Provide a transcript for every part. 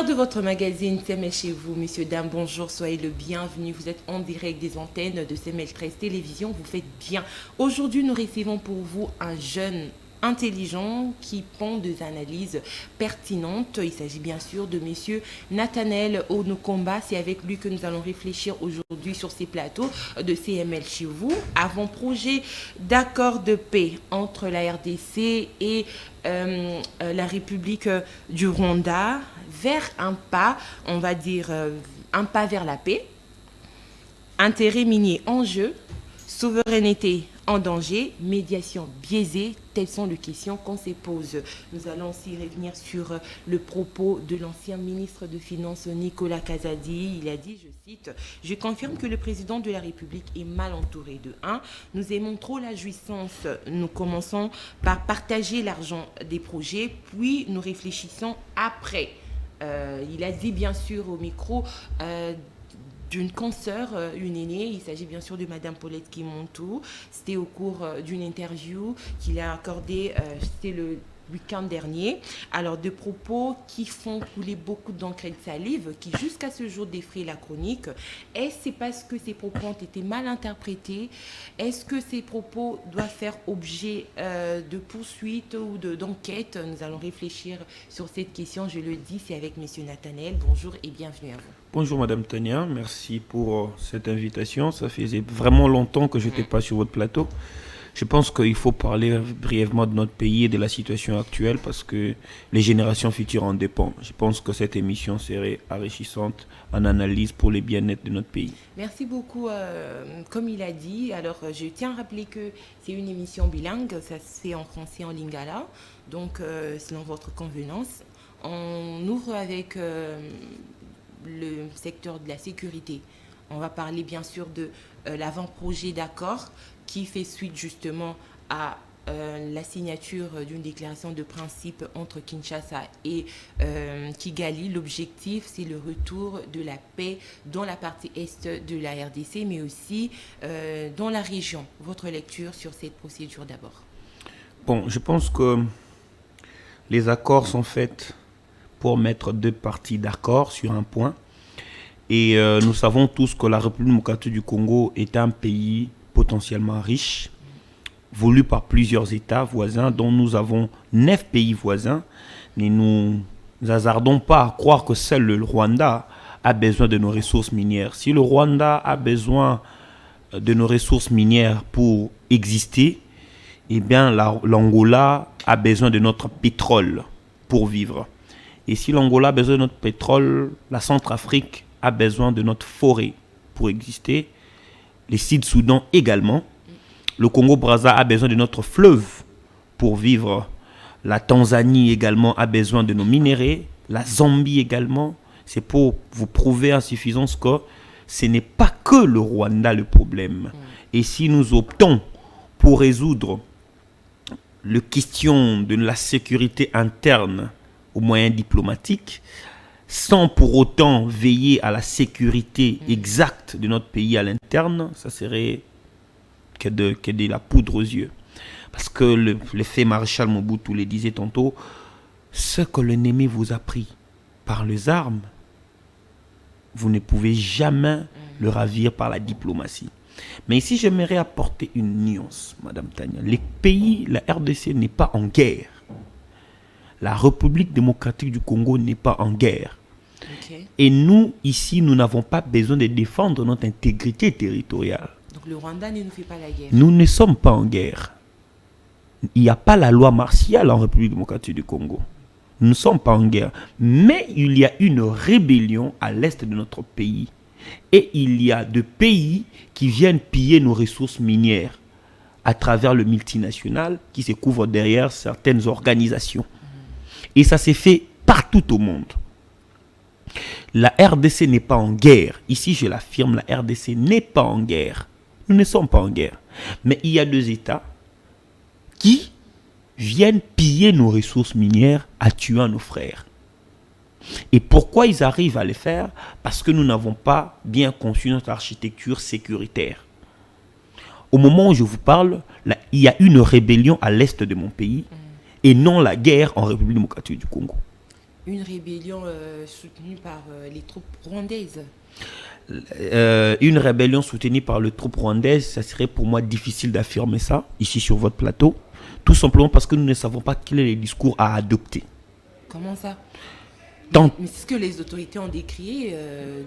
l'heure de votre magazine CML chez vous, messieurs, dames, bonjour, soyez le bienvenu. Vous êtes en direct des antennes de CML 13 Télévision, vous faites bien. Aujourd'hui, nous recevons pour vous un jeune intelligent qui pond des analyses pertinentes. Il s'agit bien sûr de monsieur Nathanaël Onukomba. C'est avec lui que nous allons réfléchir aujourd'hui sur ces plateaux de CML chez vous. Avant-projet d'accord de paix entre la RDC et la République du Rwanda vers un pas, on va dire un pas vers la paix, intérêt minier en jeu, souveraineté en danger, médiation biaisée, telles sont les questions qu'on se pose. Nous allons aussi revenir sur le propos de l'ancien ministre de Finances Nicolas Kazadi. Il a dit, je cite, « Je confirme que le président de la République est mal entouré de 1. Nous aimons trop la jouissance. Nous commençons par partager l'argent des projets, puis nous réfléchissons après. » Il a dit bien sûr au micro d'une consoeur, une aînée. Il s'agit bien sûr de Madame Paulette Kimontou. C'était au cours d'une interview qu'il a accordée, c'était le week-end dernier. Alors, de propos qui font couler beaucoup d'encre et de salive, qui jusqu'à ce jour défraient la chronique. Est-ce que c'est parce que ces propos ont été mal interprétés? Est-ce que ces propos doivent faire objet de poursuite ou d'enquête? Nous allons réfléchir sur cette question. Je le dis, c'est avec Monsieur Nathanaël. Bonjour et bienvenue à vous. Bonjour Madame Tania, merci pour cette invitation. Ça faisait vraiment longtemps que je n'étais pas sur votre plateau. Je pense qu'il faut parler brièvement de notre pays et de la situation actuelle parce que les générations futures en dépendent. Je pense que cette émission serait enrichissante en analyse pour le bien-être de notre pays. Merci beaucoup. Comme il a dit, alors je tiens à rappeler que c'est une émission bilingue, ça se fait en français et en lingala, donc selon votre convenance. On ouvre avec le secteur de la sécurité. On va parler bien sûr de l'avant-projet d'accord qui fait suite justement à la signature d'une déclaration de principe entre Kinshasa et Kigali. L'objectif, c'est le retour de la paix dans la partie est de la RDC, mais aussi dans la région. Votre lecture sur cette procédure d'abord. Bon, je pense que les accords sont faits pour mettre deux parties d'accord sur un point. Et nous savons tous que la République démocratique du Congo est un pays potentiellement riche, voulu par plusieurs États voisins, dont nous avons 9 pays voisins. Mais nous hasardons pas à croire que seul le Rwanda a besoin de nos ressources minières. Si le Rwanda a besoin de nos ressources minières pour exister, eh bien l'Angola a besoin de notre pétrole pour vivre. Et si l'Angola a besoin de notre pétrole, la Centrafrique a besoin de notre forêt pour exister. Les Sud-Soudan également. Le Congo-Brazza a besoin de notre fleuve pour vivre. La Tanzanie également a besoin de nos minéraux. La Zambie également. C'est pour vous prouver en suffisance que ce n'est pas que le Rwanda le problème. Et si nous optons pour résoudre la question de la sécurité interne aux moyens diplomatiques, sans pour autant veiller à la sécurité exacte de notre pays à l'interne, ça serait que de la poudre aux yeux. Parce que l'effet Maréchal Mobutu le disait tantôt, ce que l'ennemi vous a pris par les armes, vous ne pouvez jamais le ravir par la diplomatie. Mais ici, j'aimerais apporter une nuance, Madame Tania. Les pays, la RDC n'est pas en guerre. La République démocratique du Congo n'est pas en guerre. Okay. Et nous, ici, nous n'avons pas besoin de défendre notre intégrité territoriale. Donc le Rwanda ne nous fait pas la guerre. Nous ne sommes pas en guerre. Il n'y a pas la loi martiale en République démocratique du Congo. Nous ne sommes pas en guerre. Mais il y a une rébellion à l'est de notre pays. Et il y a des pays qui viennent piller nos ressources minières à travers le multinational qui se couvre derrière certaines organisations. Et ça s'est fait partout au monde. La RDC n'est pas en guerre. Ici, je l'affirme, la RDC n'est pas en guerre. Nous ne sommes pas en guerre. Mais il y a deux États qui viennent piller nos ressources minières à tuer nos frères. Et pourquoi ils arrivent à le faire? Parce que nous n'avons pas bien conçu notre architecture sécuritaire. Au moment où je vous parle, là, il y a une rébellion à l'est de mon pays et non la guerre en République démocratique du Congo. Une rébellion soutenue par les troupes rwandaises. Une rébellion soutenue par les troupes rwandaises, ça serait pour moi difficile d'affirmer ça, ici sur votre plateau. Tout simplement parce que nous ne savons pas quel est le discours à adopter. Comment ça? Tant... Mais c'est ce que les autorités ont décrié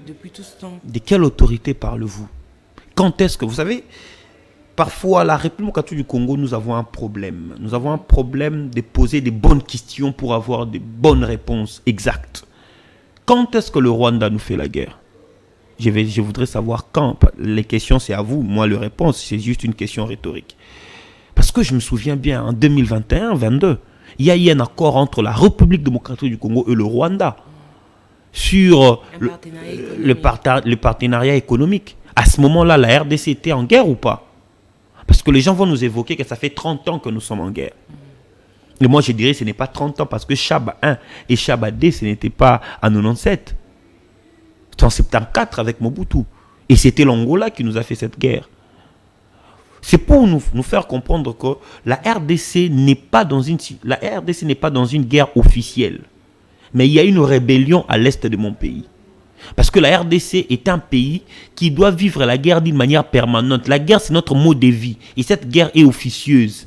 depuis tout ce temps. De quelle autorité parlez-vous? Quand est-ce que... Vous savez, parfois, la République démocratique du Congo, nous avons un problème. Nous avons un problème de poser des bonnes questions pour avoir des bonnes réponses exactes. Quand est-ce que le Rwanda nous fait la guerre? Je voudrais savoir quand. Les questions, c'est à vous. Moi, la réponse, c'est juste une question rhétorique. Parce que je me souviens bien, en 2021-22, il y a eu un accord entre la République démocratique du Congo et le Rwanda sur le partenariat économique. À ce moment-là, la RDC était en guerre ou pas? Parce que les gens vont nous évoquer que ça fait 30 ans que nous sommes en guerre. Et moi, je dirais que ce n'est pas 30 ans parce que Chaba 1 et Chaba 2, ce n'était pas en 97. C'était en 74 avec Mobutu. Et c'était l'Angola qui nous a fait cette guerre. C'est pour nous faire comprendre que la RDC n'est pas dans une guerre officielle. Mais il y a une rébellion à l'est de mon pays. Parce que la RDC est un pays qui doit vivre la guerre d'une manière permanente. La guerre, c'est notre mode de vie. Et cette guerre est officieuse.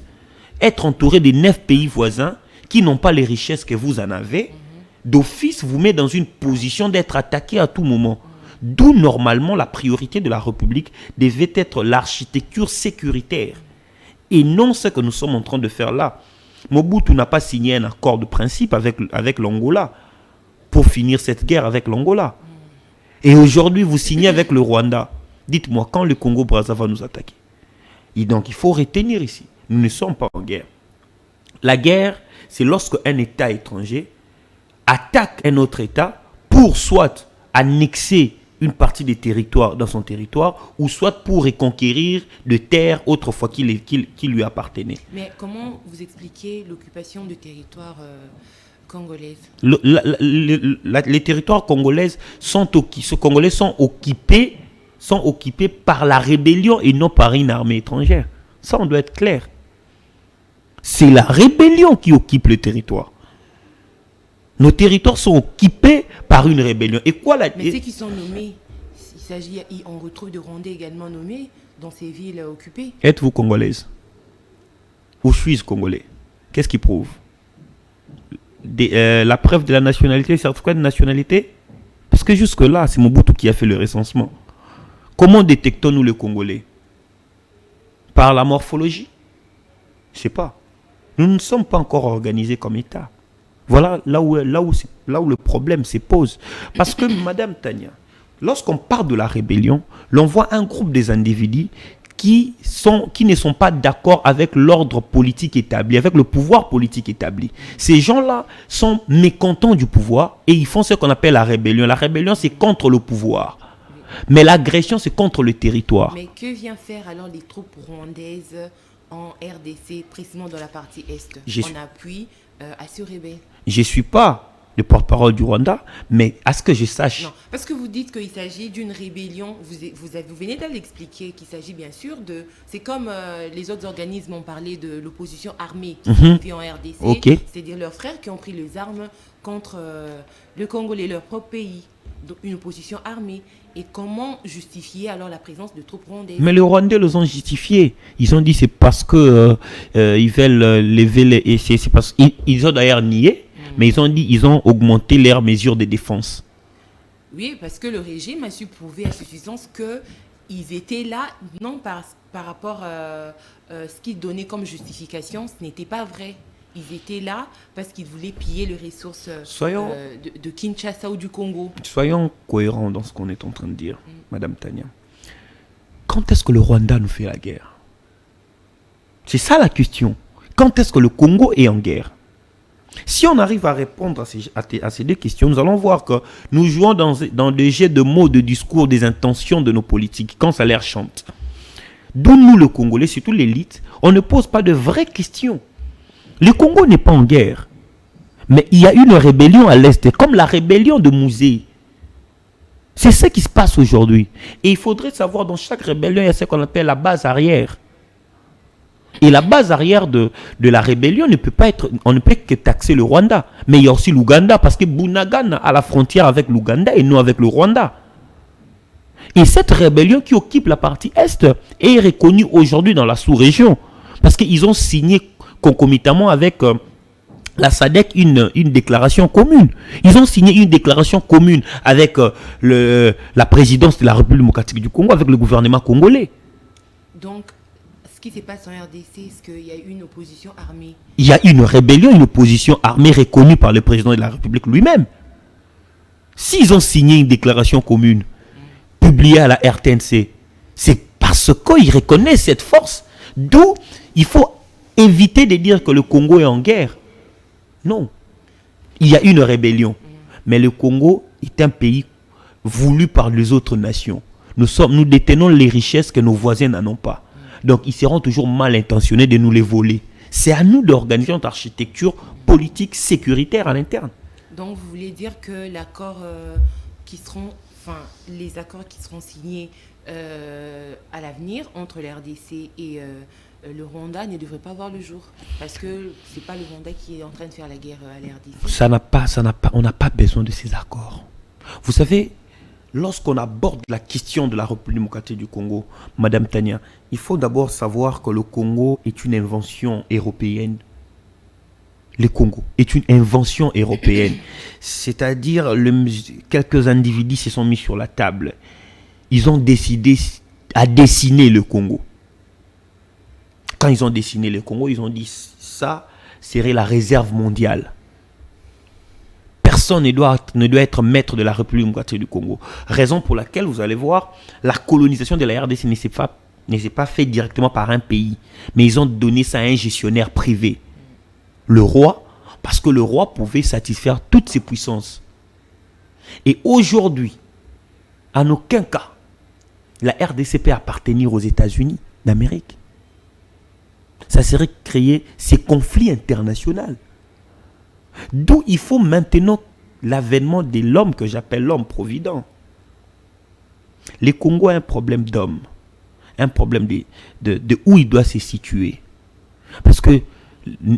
Être entouré de 9 pays voisins qui n'ont pas les richesses que vous en avez, d'office vous met dans une position d'être attaqué à tout moment. D'où normalement la priorité de la République devait être l'architecture sécuritaire. Et non ce que nous sommes en train de faire là. Mobutu n'a pas signé un accord de principe avec l'Angola pour finir cette guerre avec l'Angola. Et aujourd'hui, vous signez avec le Rwanda. Dites-moi, quand le Congo-Brazza va nous attaquer? Et donc, il faut retenir ici, nous ne sommes pas en guerre. La guerre, c'est lorsque un État étranger attaque un autre État pour soit annexer une partie des territoires dans son territoire, ou soit pour reconquérir de terres autrefois qui lui appartenaient. Mais comment vous expliquez l'occupation de territoires congolaises? Les territoires congolais sont occupés par la rébellion et non par une armée étrangère. Ça, on doit être clair. C'est la rébellion qui occupe le territoire. Nos territoires sont occupés par une rébellion. Et quoi la... Mais ceux qui sont nommés, on retrouve des Rwandais également nommés dans ces villes occupées. Êtes-vous congolaise? Ou suis-je congolais? Qu'est-ce qui prouve? La preuve de la nationalité, le certificat de nationalité? Parce que jusque-là, c'est Mobutu qui a fait le recensement. Comment détectons-nous les Congolais? Par la morphologie? Je ne sais pas. Nous ne sommes pas encore organisés comme État. Voilà là où le problème se pose. Parce que, Madame Tania, lorsqu'on parle de la rébellion, l'on voit un groupe des individus qui ne sont pas d'accord avec l'ordre politique établi, avec le pouvoir politique établi. Ces gens-là sont mécontents du pouvoir et ils font ce qu'on appelle la rébellion. La rébellion, c'est contre le pouvoir. Mais l'agression, c'est contre le territoire. Mais que vient faire alors les troupes rwandaises en RDC, précisément dans la partie Est, en appui à ce rebelle? Je ne suis pas le porte-parole du Rwanda, mais à ce que je sache... Non, parce que vous dites qu'il s'agit d'une rébellion, vous venez de l'expliquer, qu'il s'agit bien sûr de... C'est comme les autres organismes ont parlé de l'opposition armée qui vit en RDC, c'est-à-dire leurs frères qui ont pris les armes contre le Congolais, leur propre pays, donc une opposition armée. Et comment justifier alors la présence de troupes rwandaises? Mais les Rwandais les ont justifiés. Ils ont dit c'est parce que ils veulent lever les... C'est parce qu'ils ont d'ailleurs nié, mais ils ont dit ils ont augmenté leurs mesures de défense. Oui, parce que le régime a su prouver à suffisance qu'ils étaient là, non par rapport à ce qu'ils donnaient comme justification, ce n'était pas vrai. Ils étaient là parce qu'ils voulaient piller les ressources de Kinshasa ou du Congo. Soyons cohérents dans ce qu'on est en train de dire, Madame Tania. Quand est-ce que le Rwanda nous fait la guerre? C'est ça la question. Quand est-ce que le Congo est en guerre? Si on arrive à répondre à ces deux questions, nous allons voir que nous jouons dans des jets de mots, de discours, des intentions de nos politiques, quand ça leur chante. D'où nous, le Congolais, surtout l'élite, on ne pose pas de vraies questions. Le Congo n'est pas en guerre. Mais il y a une rébellion à l'Est, comme la rébellion de Mouzé. C'est ce qui se passe aujourd'hui. Et il faudrait savoir, dans chaque rébellion, il y a ce qu'on appelle la base arrière. Et la base arrière de la rébellion ne peut pas être, on ne peut que taxer le Rwanda. Mais il y a aussi l'Ouganda, parce que Bunagana a la frontière avec l'Ouganda et non avec le Rwanda. Et cette rébellion qui occupe la partie Est est reconnue aujourd'hui dans la sous-région. Parce qu'ils ont signé concomitamment avec la SADC une déclaration commune. Ils ont signé une déclaration commune avec la présidence de la République démocratique du Congo, avec le gouvernement congolais. Donc, ce qui se passe en RDC, est-ce qu'il y a une opposition armée? Il y a une rébellion, une opposition armée reconnue par le président de la République lui-même. S'ils ont signé une déclaration commune, publiée à la RTNC, c'est parce qu'ils reconnaissent cette force. D'où il faut éviter de dire que le Congo est en guerre. Non. Il y a une rébellion. Mais le Congo est un pays voulu par les autres nations. Nous détenons les richesses que nos voisins n'en ont pas. Donc ils seront toujours mal intentionnés de nous les voler. C'est à nous d'organiser notre architecture politique sécuritaire à l'interne. Donc vous voulez dire que les accords qui seront signés à l'avenir entre la RDC et le Rwanda ne devraient pas voir le jour, parce que c'est pas le Rwanda qui est en train de faire la guerre à la RDC. On n'a pas besoin de ces accords. Vous savez, lorsqu'on aborde la question de la République démocratique du Congo, Madame Tania, il faut d'abord savoir que le Congo est une invention européenne. Le Congo est une invention européenne. C'est-à-dire, quelques individus se sont mis sur la table. Ils ont décidé à dessiner le Congo. Quand ils ont dessiné le Congo, ils ont dit ça serait la réserve mondiale. Personne ne doit être maître de la République démocratique du Congo. Raison pour laquelle, vous allez voir, la colonisation de la RDC ne s'est pas faite directement par un pays. Mais ils ont donné ça à un gestionnaire privé. Le roi, parce que le roi pouvait satisfaire toutes ses puissances. Et aujourd'hui, en aucun cas, la RDC peut appartenir aux États-Unis d'Amérique. Ça serait créer ces conflits internationaux. D'où il faut maintenant l'avènement de l'homme que j'appelle l'homme provident. Le Congo a un problème d'homme. Un problème de où il doit se situer. Parce que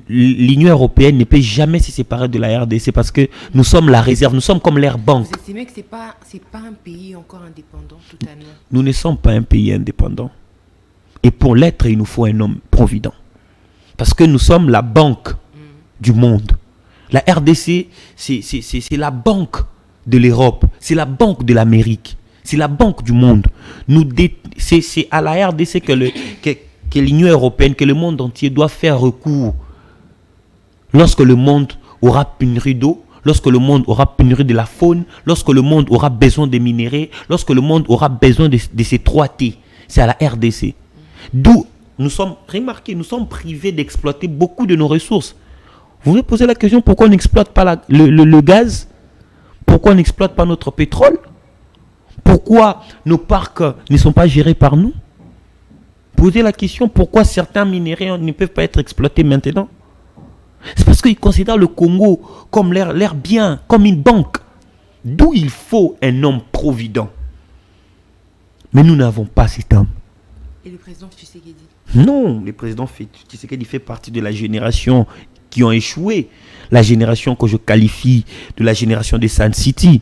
l'Union européenne ne peut jamais se séparer de la RDC parce que nous sommes la réserve, nous sommes comme l'air banque. Vous estimez que c'est pas un pays encore indépendant totalement? Nous ne sommes pas un pays indépendant. Et pour l'être, il nous faut un homme provident. Parce que nous sommes la banque du monde. La RDC, c'est la banque de l'Europe, c'est la banque de l'Amérique, c'est la banque du monde. C'est à la RDC que l'Union européenne, que le monde entier doit faire recours lorsque le monde aura pénurie d'eau, lorsque le monde aura pénurie de la faune, lorsque le monde aura besoin de minéraux, lorsque le monde aura besoin de ces 3 T. C'est à la RDC. D'où nous sommes privés d'exploiter beaucoup de nos ressources. Vous vous posez la question, pourquoi on n'exploite pas le gaz? Pourquoi on n'exploite pas notre pétrole? Pourquoi nos parcs ne sont pas gérés par nous? Posez la question, pourquoi certains minéraux ne peuvent pas être exploités maintenant? C'est parce qu'ils considèrent le Congo comme l'air bien, comme une banque. D'où il faut un homme provident. Mais nous n'avons pas cet homme. Et le président Tshisekedi? Non, le président Tshisekedi fait partie de la génération qui ont échoué. La génération que je qualifie de la génération des Sun City.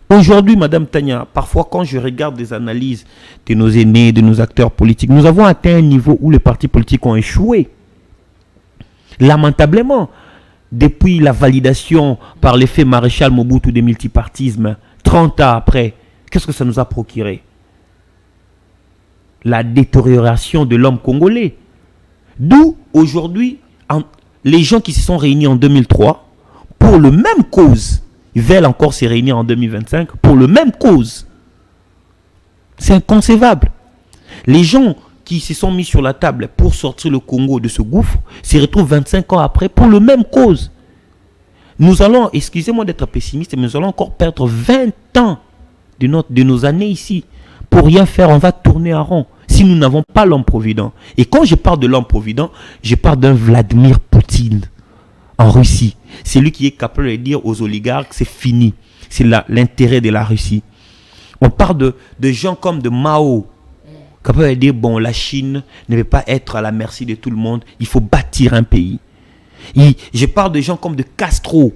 Aujourd'hui, Madame Tania, parfois quand je regarde des analyses de nos aînés, de nos acteurs politiques, nous avons atteint un niveau où les partis politiques ont échoué. Lamentablement, depuis la validation par l'effet maréchal Mobutu des multipartismes, 30 ans après, qu'est-ce que ça nous a procuré? La détérioration de l'homme congolais. D'où, aujourd'hui, les gens qui se sont réunis en 2003, pour le même cause, ils veulent encore se réunir en 2025, pour le même cause. C'est inconcevable. Les gens qui se sont mis sur la table pour sortir le Congo de ce gouffre se retrouvent 25 ans après pour le même cause. Nous allons, excusez-moi d'être pessimiste, mais nous allons encore perdre 20 ans de nos années ici. Pour rien faire, on va tourner en rond si nous n'avons pas l'homme provident. Et quand je parle de l'homme provident, je parle d'un Vladimir Poutine en Russie. C'est lui qui est capable de dire aux oligarques, c'est fini. C'est l'intérêt de la Russie. On parle de gens comme de Mao, capable de dire, bon, la Chine ne veut pas être à la merci de tout le monde, il faut bâtir un pays. Je parle de gens comme de Castro,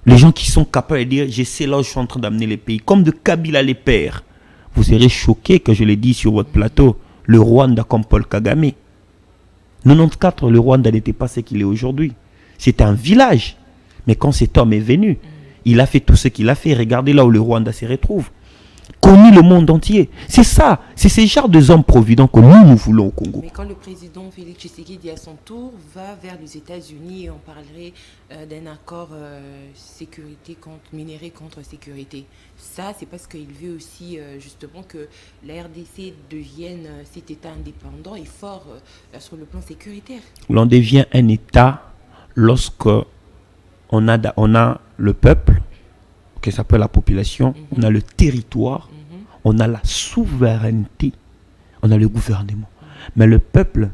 les gens qui sont capables de dire, je sais là où je suis en train d'amener les pays, comme de Kabila les pères. Vous serez choqués que je l'ai dit sur votre plateau, le Rwanda comme Paul Kagame. 94, le Rwanda n'était pas ce qu'il est aujourd'hui. C'était un village. Mais quand cet homme est venu, il a fait tout ce qu'il a fait. Regardez là où le Rwanda se retrouve. Connu le monde entier. C'est ça. C'est ces genres de hommes providents que nous voulons au Congo. Mais quand le président Félix Tshisekedi à son tour va vers les États-Unis, on parlerait d'un accord sécurité contre minerai contre sécurité. Ça, c'est parce qu'il veut aussi justement que la RDC devienne cet État indépendant et fort sur le plan sécuritaire. L'on devient un État lorsque on a le peuple, qui s'appelle la population, on a le territoire, on a la souveraineté, on a le gouvernement. Mais le peuple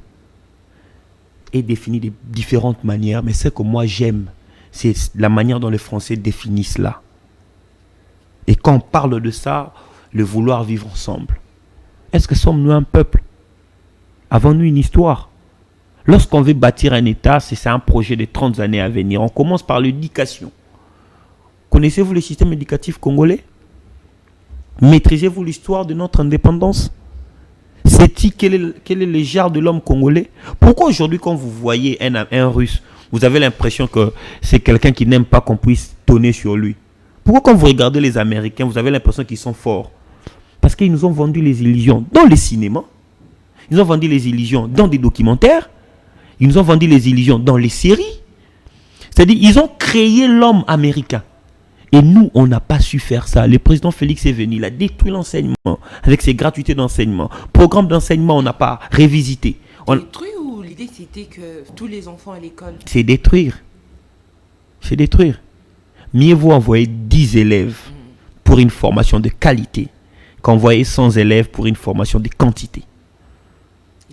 est défini de différentes manières, mais ce que moi j'aime, c'est la manière dont les Français définissent cela. Et quand on parle de ça, le vouloir vivre ensemble. Est-ce que sommes-nous un peuple? Avons-nous une histoire? Lorsqu'on veut bâtir un État, c'est un projet de 30 années à venir. On commence par l'éducation. Connaissez-vous le système éducatif congolais? Maîtrisez-vous l'histoire de notre indépendance? Quel est le genre de l'homme congolais? Pourquoi aujourd'hui, quand vous voyez un Russe, vous avez l'impression que c'est quelqu'un qui n'aime pas qu'on puisse tonner sur lui? Pourquoi quand vous regardez les Américains, vous avez l'impression qu'ils sont forts? Parce qu'ils nous ont vendu les illusions dans les cinémas. Ils nous ont vendu les illusions dans des documentaires. Ils nous ont vendu les illusions dans les séries. C'est-à-dire, ils ont créé l'homme américain. Et nous, on n'a pas su faire ça. Le président Félix est venu, il a détruit l'enseignement avec ses gratuités d'enseignement. Programme d'enseignement, on n'a pas révisité. Détruit ou l'idée c'était que tous les enfants à l'école? C'est détruire. C'est détruire. Mieux vaut envoyer 10 élèves pour une formation de qualité qu'envoyer 100 élèves pour une formation de quantité.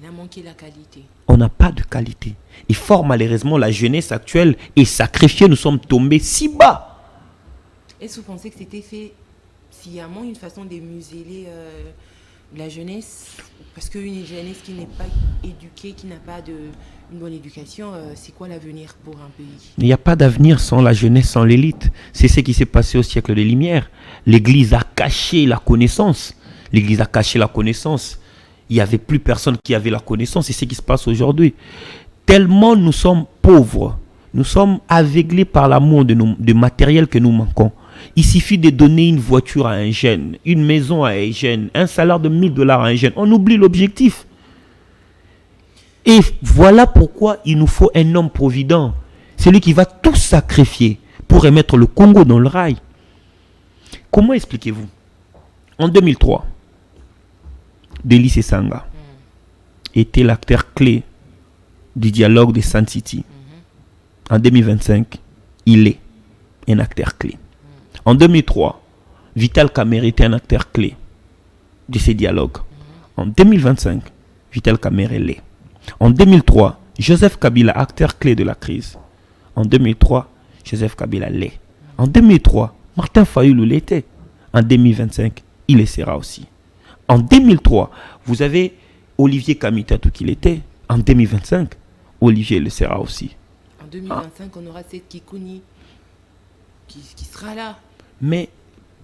Il a manqué la qualité. On n'a pas de qualité. Et fort malheureusement, la jeunesse actuelle est sacrifiée. Nous sommes tombés si bas. Est-ce que vous pensez que c'était fait sciemment, une façon de museler la jeunesse? Parce qu'une jeunesse qui n'est pas éduquée, qui n'a pas une bonne éducation, c'est quoi l'avenir pour un pays? Il n'y a pas d'avenir sans la jeunesse, sans l'élite. C'est ce qui s'est passé au siècle des Lumières. L'Église a caché la connaissance. L'Église a caché la connaissance. Il n'y avait plus personne qui avait la connaissance. C'est ce qui se passe aujourd'hui. Tellement nous sommes pauvres. Nous sommes aveuglés par l'amour de matériel que nous manquons. Il suffit de donner une voiture à un jeune, une maison à un jeune, un salaire de 1000 $ à un jeune. On oublie l'objectif. Et voilà pourquoi il nous faut un homme provident. Celui qui va tout sacrifier pour remettre le Congo dans le rail. Comment expliquez-vous? En 2003, Delis Esanga était l'acteur clé du dialogue de Sun City. En 2025, il est un acteur clé. En 2003, Vital Kamerhe était un acteur clé de ces dialogues. En 2025, Vital Kamerhe l'est. En 2003, Joseph Kabila, acteur clé de la crise. En 2003, Joseph Kabila l'est. En 2003, Martin Fayulu l'était. En 2025, il le sera aussi. En 2003, vous avez Olivier Kamitatou qui l'était. En 2025, Olivier le sera aussi. En 2025, on aura cette Kikouni qui sera là. Mais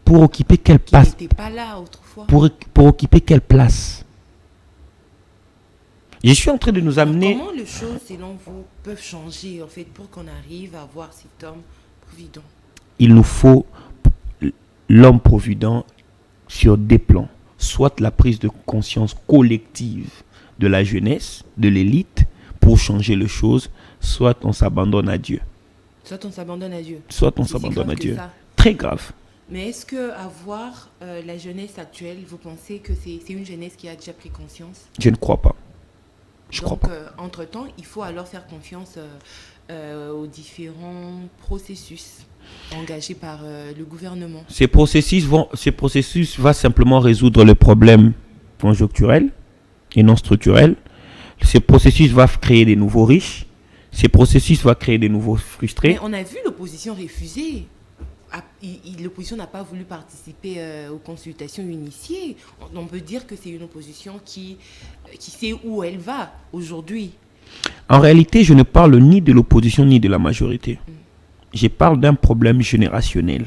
pour occuper quelle place? Qui n'était pas là autrefois. Pour occuper quelle place? Je suis en train de nous amener... Comment les choses, selon vous, peuvent changer en fait pour qu'on arrive à voir cet homme provident? Il nous faut l'homme provident sur des plans. Soit la prise de conscience collective de la jeunesse, de l'élite, pour changer les choses, soit on s'abandonne à Dieu. Soit on s'abandonne à Dieu. Soit on s'abandonne à Dieu. Ça. Très grave. Mais est-ce que avoir la jeunesse actuelle, vous pensez que c'est une jeunesse qui a déjà pris conscience? Je ne crois pas. Donc, entre-temps, il faut alors faire confiance aux différents processus engagés par le gouvernement. Ces processus vont simplement résoudre le problème conjoncturel et non structurel. Ces processus vont créer des nouveaux riches. Ces processus vont créer des nouveaux frustrés. Mais on a vu l'opposition refuser l'opposition n'a pas voulu participer aux consultations initiées. On peut dire que c'est une opposition qui sait où elle va aujourd'hui. En réalité, je ne parle ni de l'opposition ni de la majorité. Je parle d'un problème générationnel.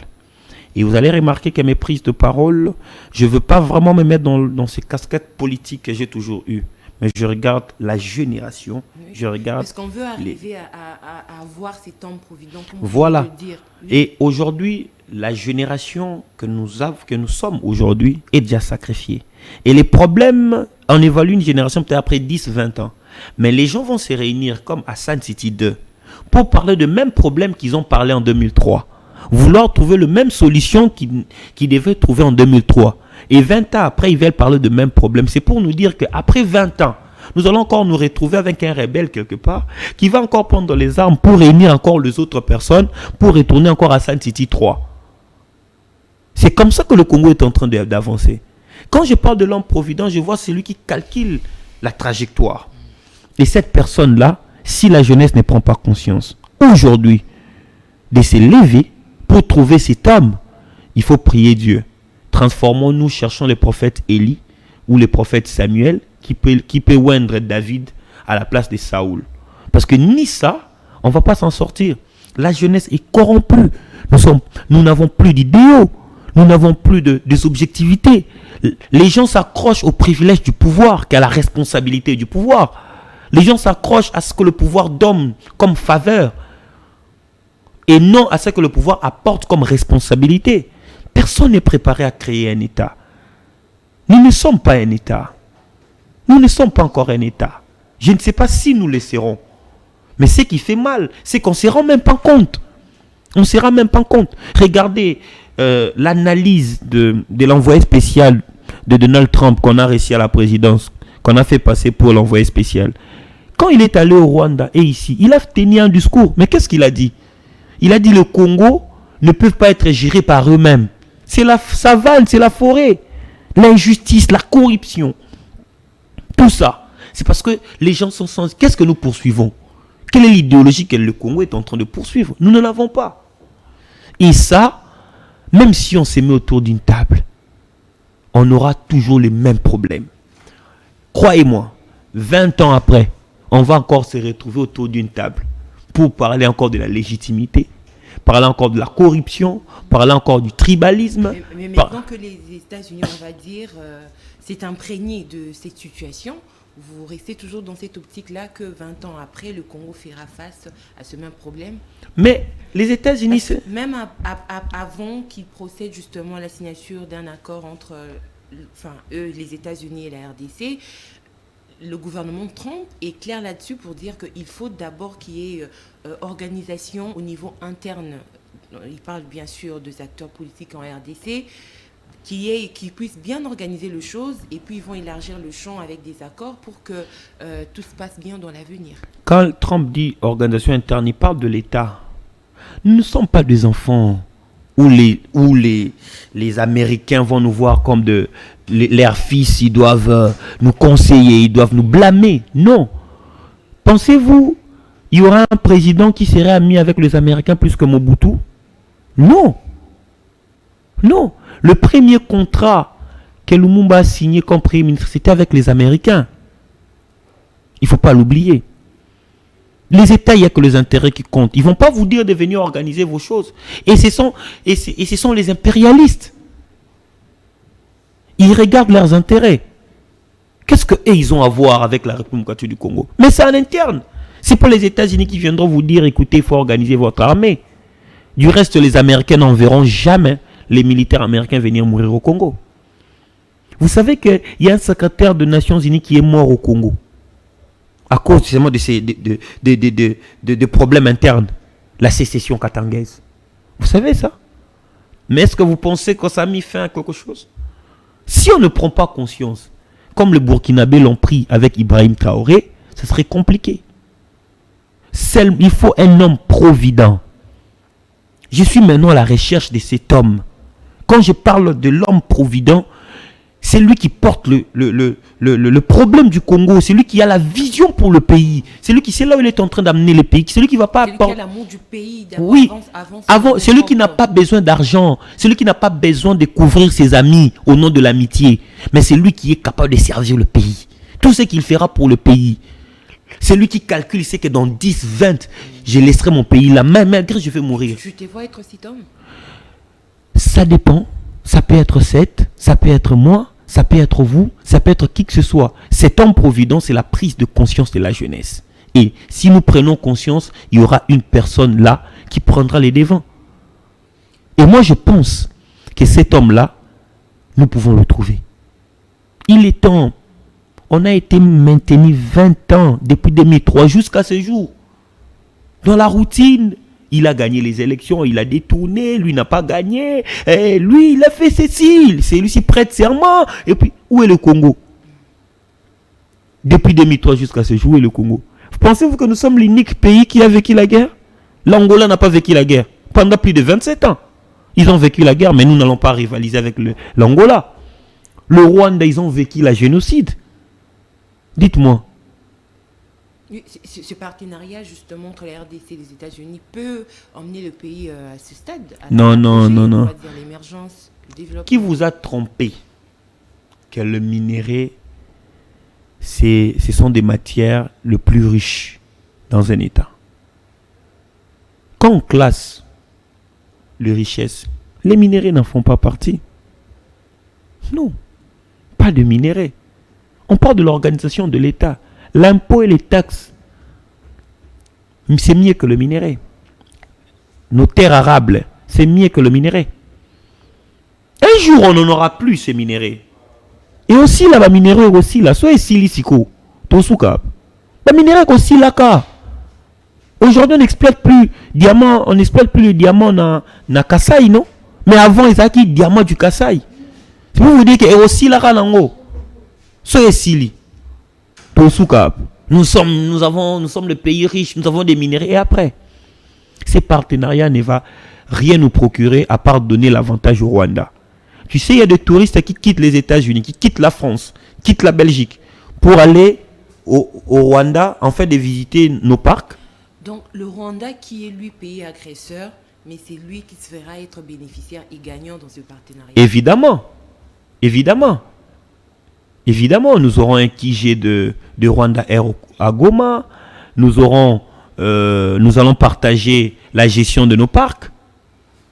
Et vous allez remarquer qu'à mes prises de parole, je ne veux pas vraiment me mettre dans ces casquettes politiques que j'ai toujours eues. Mais je regarde la génération, je regarde... Parce qu'on veut arriver à avoir cet homme provident, comme voilà. vous le dire. Oui. Et aujourd'hui, la génération que nous sommes aujourd'hui est déjà sacrifiée. Et les problèmes, on évalue une génération peut-être après 10, 20 ans. Mais les gens vont se réunir comme à Sun City 2 pour parler de mêmes problèmes qu'ils ont parlé en 2003. Vouloir trouver la même solution qu'ils devaient trouver en 2003. Et 20 ans après, ils veulent parler de mêmes problèmes. C'est pour nous dire qu'après 20 ans, nous allons encore nous retrouver avec un rebelle quelque part qui va encore prendre les armes pour réunir encore les autres personnes pour retourner encore à Sun City 3. C'est comme ça que le Congo est en train d'avancer. Quand je parle de l'homme provident, je vois celui qui calcule la trajectoire. Et cette personne-là, si la jeunesse ne prend pas conscience, aujourd'hui, de se lever pour trouver cet homme, il faut prier Dieu. Transformons-nous, cherchons les prophètes Élie ou les prophètes Samuel qui peut oindre David à la place de Saoul. Parce que ni ça, on ne va pas s'en sortir. La jeunesse est corrompue. Nous n'avons plus d'idéaux. Nous n'avons plus des objectivités. Les gens s'accrochent au privilège du pouvoir qu'à la responsabilité du pouvoir. Les gens s'accrochent à ce que le pouvoir donne comme faveur et non à ce que le pouvoir apporte comme responsabilité. Personne n'est préparé à créer un État. Nous ne sommes pas un État. Nous ne sommes pas encore un État. Je ne sais pas si nous le serons. Mais ce qui fait mal, c'est qu'on ne se rend même pas compte. On ne se rend même pas compte. Regardez l'analyse de l'envoyé spécial de Donald Trump qu'on a réussi à la présidence, qu'on a fait passer pour l'envoyé spécial. Quand il est allé au Rwanda et ici, il a tenu un discours. Mais qu'est-ce qu'il a dit? Il a dit le Congo ne peut pas être géré par eux-mêmes. C'est la savane, c'est la forêt. L'injustice, la corruption. Tout ça. C'est parce que les gens sont sans... Qu'est-ce que nous poursuivons? Quelle est l'idéologie que le Congo est en train de poursuivre? Nous ne l'avons pas. Et ça, même si on se met autour d'une table, on aura toujours les mêmes problèmes. Croyez-moi, 20 ans après, on va encore se retrouver autour d'une table pour parler encore de la légitimité, parler encore de la corruption, parler encore du tribalisme. Mais maintenant que les États-Unis, on va dire, s'est imprégné de cette situation, vous restez toujours dans cette optique-là que 20 ans après, le Congo fera face à ce même problème? Mais les États-Unis... Même avant qu'ils procèdent justement à la signature d'un accord entre les États-Unis et la RDC, le gouvernement Trump est clair là-dessus pour dire qu'il faut d'abord qu'il y ait organisation au niveau interne. Il parle bien sûr des acteurs politiques en RDC, qui puissent bien organiser les choses et puis ils vont élargir le champ avec des accords pour que tout se passe bien dans l'avenir. Quand Trump dit organisation interne, il parle de l'État. Nous ne sommes pas des enfants où les Américains vont nous voir comme leurs fils, ils doivent nous conseiller, ils doivent nous blâmer. Non. Pensez-vous, il y aura un président qui serait ami avec les Américains plus que Mobutu? Non. Non. Le premier contrat que Lumumba a signé comme Premier ministre, c'était avec les Américains. Il ne faut pas l'oublier. Les États, il n'y a que les intérêts qui comptent. Ils ne vont pas vous dire de venir organiser vos choses. Et ce sont les impérialistes. Ils regardent leurs intérêts. Qu'est-ce qu'ils ont à voir avec la République du Congo? Mais c'est en interne. Ce n'est pas les États-Unis qui viendront vous dire, écoutez, il faut organiser votre armée. Du reste, les Américains n'enverront jamais les militaires américains venir mourir au Congo. Vous savez qu'il y a un secrétaire des Nations Unies qui est mort au Congo à cause justement de problèmes internes, la sécession katangaise. Vous savez ça? Mais est-ce que vous pensez que ça a mis fin à quelque chose? Si on ne prend pas conscience, comme les Burkinabés l'ont pris avec Ibrahim Traoré, ça serait compliqué. Il faut un homme provident. Je suis maintenant à la recherche de cet homme. Quand je parle de l'homme provident, C'est lui qui porte le problème du Congo. C'est lui qui a la vision pour le pays. C'est lui qui sait là où il est en train d'amener le pays. C'est lui qui va pas... C'est lui qui a l'amour du pays. Oui, c'est lui qui n'a pas besoin d'argent. C'est lui qui n'a pas besoin de couvrir ses amis au nom de l'amitié. Mais c'est lui qui est capable de servir le pays. Tout ce qu'il fera pour le pays. C'est lui qui calcule, il sait que dans 10, 20, je laisserai mon pays là. Même malgré je vais mourir. Tu te vois être cet homme? Ça dépend. Ça peut être 7, ça peut être moi, ça peut être vous, ça peut être qui que ce soit. Cet homme provident, c'est la prise de conscience de la jeunesse. Et si nous prenons conscience, il y aura une personne là qui prendra les devants. Et moi, je pense que cet homme-là, nous pouvons le trouver. Il est temps. On a été maintenu 20 ans depuis 2003 jusqu'à ce jour. Dans la routine, il a gagné les élections, il a détourné, lui n'a pas gagné. Et lui, il a fait ceci, c'est lui qui prête serment. Et puis, où est le Congo? Depuis 2003 jusqu'à ce jour, où est le Congo? Pensez-vous que nous sommes l'unique pays qui a vécu la guerre? L'Angola n'a pas vécu la guerre pendant plus de 27 ans. Ils ont vécu la guerre, mais nous n'allons pas rivaliser avec l'Angola. Le Rwanda, ils ont vécu la génocide. Dites-moi. Ce partenariat justement entre la RDC et les États-Unis peut emmener le pays à ce stade? Non. L'émergence, le développement. Qui vous a trompé que le minerai, ce sont des matières les plus riches dans un État? Quand on classe les richesses, les minéraux n'en font pas partie. Non, pas de minéraux. On parle de l'organisation de l'État. L'impôt et les taxes, c'est mieux que le minerai. Nos terres arables, c'est mieux que le minerai. Un jour, on n'en aura plus ces minéraux. Et aussi, là, le minerai aussi, là, soit siliciko, tosuka. Le minerai aussi, là, car. Aujourd'hui, on n'exploite plus diamant, on n'exploite plus le diamant dans Kasaï, non? Mais avant, ils avaient diamant du Kasaï. C'est pour vous dire que aussi, là, nango. Soit sili. Nous sommes le pays riche, nous avons des minéraux. Et après, ces partenariats ne vont rien nous procurer à part donner l'avantage au Rwanda. Tu sais, il y a des touristes qui quittent les États-Unis, qui quittent la France, quittent la Belgique pour aller au Rwanda, en fait, de visiter nos parcs. Donc, le Rwanda qui est lui pays agresseur, mais c'est lui qui se fera être bénéficiaire et gagnant dans ce partenariat. Évidemment, nous aurons un QG de Rwanda Air à Goma. Nous allons partager la gestion de nos parcs.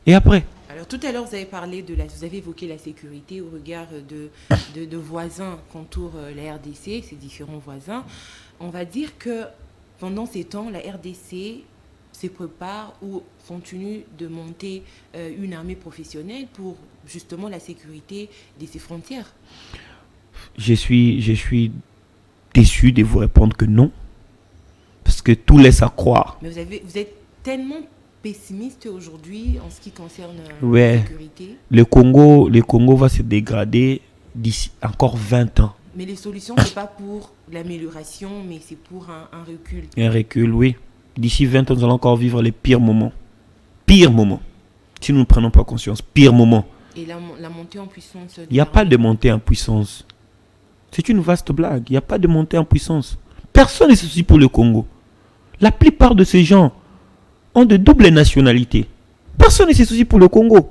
Et après? Alors, tout à l'heure, vous avez évoqué la sécurité au regard de voisins qu'entourent la RDC, ces différents voisins. On va dire que pendant ces temps, la RDC se prépare ou continue de monter une armée professionnelle pour justement la sécurité de ses frontières. Je suis déçu de vous répondre que non. Parce que tout laisse à croire. Mais vous êtes tellement pessimiste aujourd'hui en ce qui concerne la sécurité. Le Congo va se dégrader d'ici encore 20 ans. Mais les solutions, ce n'est pas pour l'amélioration, mais c'est pour un recul. Un recul, oui. D'ici 20 ans, nous allons encore vivre les pires moments. Pires moments. Si nous ne prenons pas conscience, pires moments. Et la montée en puissance? Il n'y a pas de montée en puissance. C'est une vaste blague. Il n'y a pas de montée en puissance. Personne ne se soucie pour le Congo. La plupart de ces gens ont de doubles nationalités. Personne ne se soucie pour le Congo.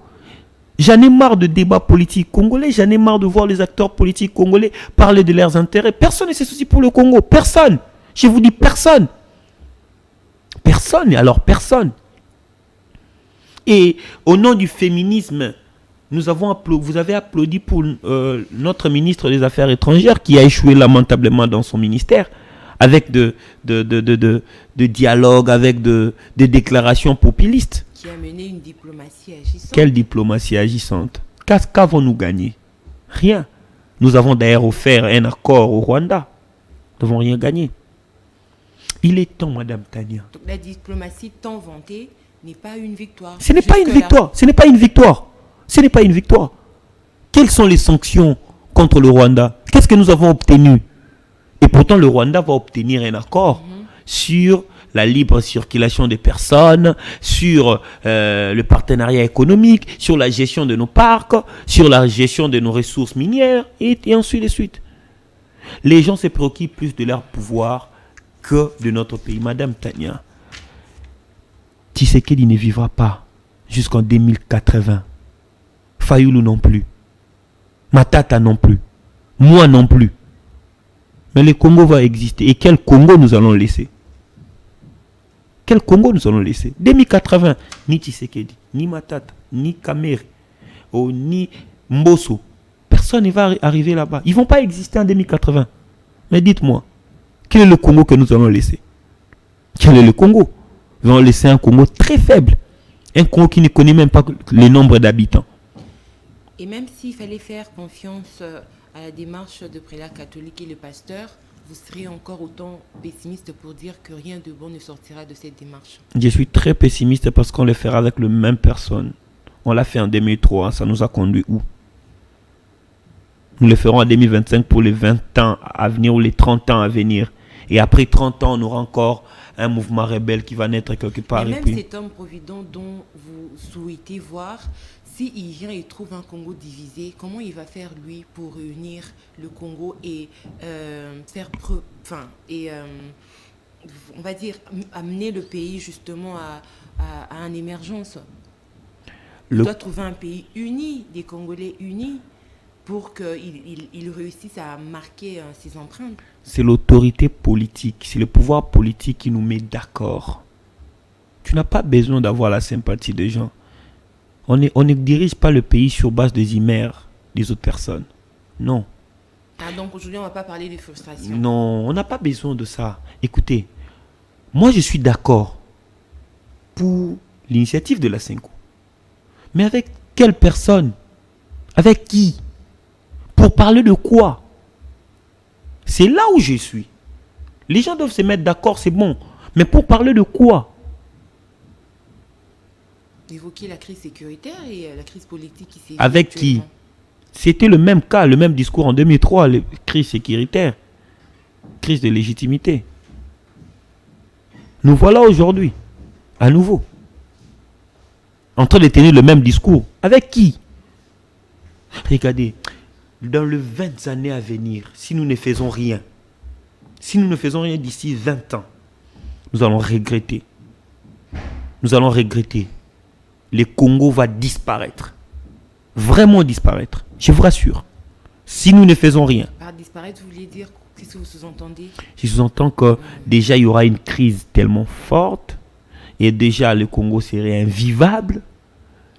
J'en ai marre de débats politiques congolais. J'en ai marre de voir les acteurs politiques congolais parler de leurs intérêts. Personne ne se soucie pour le Congo. Personne. Je vous dis personne. Personne. Alors personne. Et au nom du féminisme, vous avez applaudi pour notre ministre des Affaires étrangères qui a échoué lamentablement dans son ministère avec de dialogues, avec de déclarations populistes. Qui a mené une diplomatie agissante. Quelle diplomatie agissante? Qu'avons-nous gagné? Rien. Nous avons d'ailleurs offert un accord au Rwanda. Nous n'avons rien gagné. Il est temps, Madame Tania. Donc la diplomatie tant vantée n'est pas une victoire. Ce n'est pas une victoire. Ce n'est pas une victoire. Ce n'est pas une victoire. Quelles sont les sanctions contre le Rwanda? Qu'est-ce que nous avons obtenu? Et pourtant, le Rwanda va obtenir un accord sur la libre circulation des personnes, sur le partenariat économique, sur la gestion de nos parcs, sur la gestion de nos ressources minières, et ensuite de suite. Les gens se préoccupent plus de leur pouvoir que de notre pays. Madame Tania, Tshisekedi ne vivra pas jusqu'en 2080. Fayoulou non plus. Matata non plus. Moi non plus. Mais le Congo va exister. Et quel Congo nous allons laisser? Quel Congo nous allons laisser? 2080, ni Tshisekedi, ni Matata, ni Kamere, ni Mbosso. Personne ne va arriver là-bas. Ils ne vont pas exister en 2080. Mais dites-moi, quel est le Congo que nous allons laisser? Quel est le Congo? Nous allons laisser un Congo très faible. Un Congo qui ne connaît même pas le nombre d'habitants. Et même s'il fallait faire confiance à la démarche de prélat catholique et le pasteur, vous serez encore autant pessimiste pour dire que rien de bon ne sortira de cette démarche? Je suis très pessimiste parce qu'on le fera avec les mêmes personnes. On l'a fait en 2003, ça nous a conduit où? Nous le ferons en 2025 pour les 20 ans à venir ou les 30 ans à venir. Et après 30 ans, on aura encore un mouvement rebelle qui va naître quelque part. Mais et même puis... cet homme provident dont vous souhaitez voir, s'il vient et trouve un Congo divisé, comment il va faire lui pour réunir le Congo et faire preuve, on va dire, amener le pays justement à une émergence? Il doit trouver un pays uni, des Congolais unis, pour qu'ils réussissent à marquer ses empreintes. C'est l'autorité politique, c'est le pouvoir politique qui nous met d'accord. Tu n'as pas besoin d'avoir la sympathie des gens. On ne dirige pas le pays sur base des chimères des autres personnes. Non. Ah, donc aujourd'hui, on ne va pas parler des frustrations. Non, on n'a pas besoin de ça. Écoutez, moi je suis d'accord pour l'initiative de la Senko. Mais avec quelle personne? Avec qui? Pour parler de quoi? C'est là où je suis. Les gens doivent se mettre d'accord, c'est bon. Mais pour parler de quoi? Évoquer la crise sécuritaire et la crise politique qui s'est... Avec qui? C'était le même cas, le même discours en 2003, la crise sécuritaire, crise de légitimité. Nous voilà aujourd'hui, à nouveau, en train de tenir le même discours. Avec qui? Regardez, dans les 20 années à venir, si nous ne faisons rien, d'ici 20 ans, nous allons regretter. Nous allons regretter. Le Congo va disparaître. Vraiment disparaître. Je vous rassure. Si nous ne faisons rien. Par disparaître, vous voulez dire, qu'est-ce que vous sous-entendez? Je sous-entends que déjà il y aura une crise tellement forte. Et déjà le Congo serait invivable.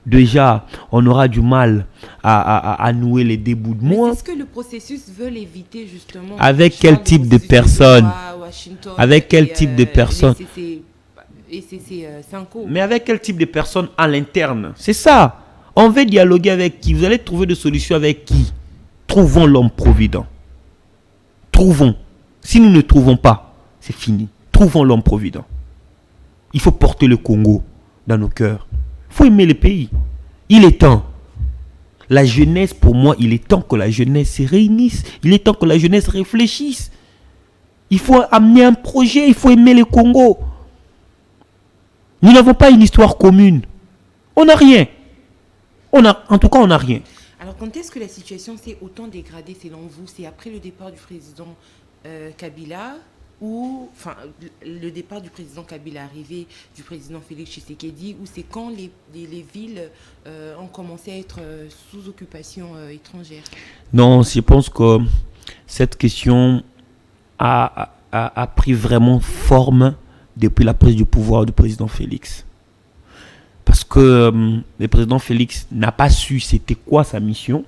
Déjà, on aura du mal à nouer les débouts-moi. Est-ce que le processus veut l'éviter justement? Avec quel type de personnes? Avec quel type de personnes? Mais avec quel type de personnes à l'interne? C'est ça. On veut dialoguer avec qui? Vous allez trouver des solutions avec qui? Trouvons l'homme provident. Trouvons. Si nous ne trouvons pas, c'est fini. Trouvons l'homme provident. Il faut porter le Congo dans nos cœurs. Il faut aimer le pays. Il est temps. La jeunesse, pour moi, il est temps que la jeunesse se réunisse. Il est temps que la jeunesse réfléchisse. Il faut amener un projet. Il faut aimer le Congo. Nous n'avons pas une histoire commune. On n'a rien. En tout cas, on n'a rien. Alors, quand est-ce que la situation s'est autant dégradée selon vous? C'est après le départ du président Kabila ou le départ du président Kabila, arrivé du président Félix Tshisekedi, ou c'est quand les villes ont commencé à être sous occupation étrangère? Non, je pense que cette question a pris vraiment forme depuis la prise du pouvoir du président Félix. Parce que le président Félix n'a pas su c'était quoi sa mission.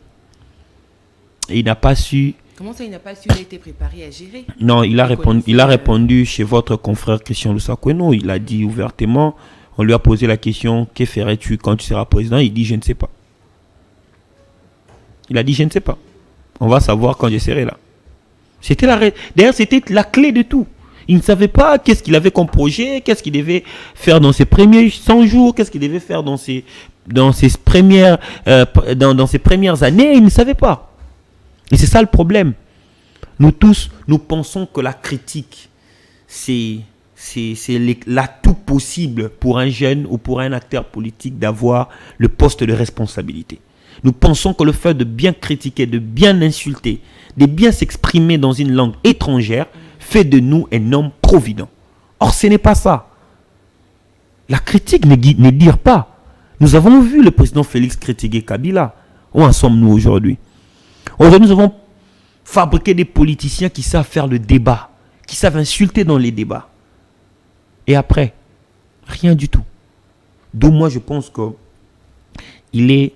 Et il n'a pas su... Comment ça, il n'a pas su? Il a été préparé à gérer? Non, il a répondu chez votre confrère Christian Lusakweno. Il a dit ouvertement, on lui a posé la question, que ferais-tu quand tu seras président? Il dit, je ne sais pas. Il a dit, je ne sais pas. On va savoir quand je serai là. D'ailleurs, c'était la clé de tout. Il ne savait pas qu'est-ce qu'il avait comme projet, qu'est-ce qu'il devait faire dans ses premiers 100 jours, qu'est-ce qu'il devait faire dans ses premières années. Il ne savait pas. Et c'est ça le problème. Nous tous, nous pensons que la critique, c'est l'atout possible pour un jeune ou pour un acteur politique d'avoir le poste de responsabilité. Nous pensons que le fait de bien critiquer, de bien insulter, de bien s'exprimer dans une langue étrangère fait de nous un homme provident. Or, ce n'est pas ça. La critique ne dire pas. Nous avons vu le président Félix critiquer Kabila. Où en sommes-nous aujourd'hui? Aujourd'hui, nous avons fabriqué des politiciens qui savent faire le débat, qui savent insulter dans les débats. Et après, rien du tout. Donc moi, je pense qu'il est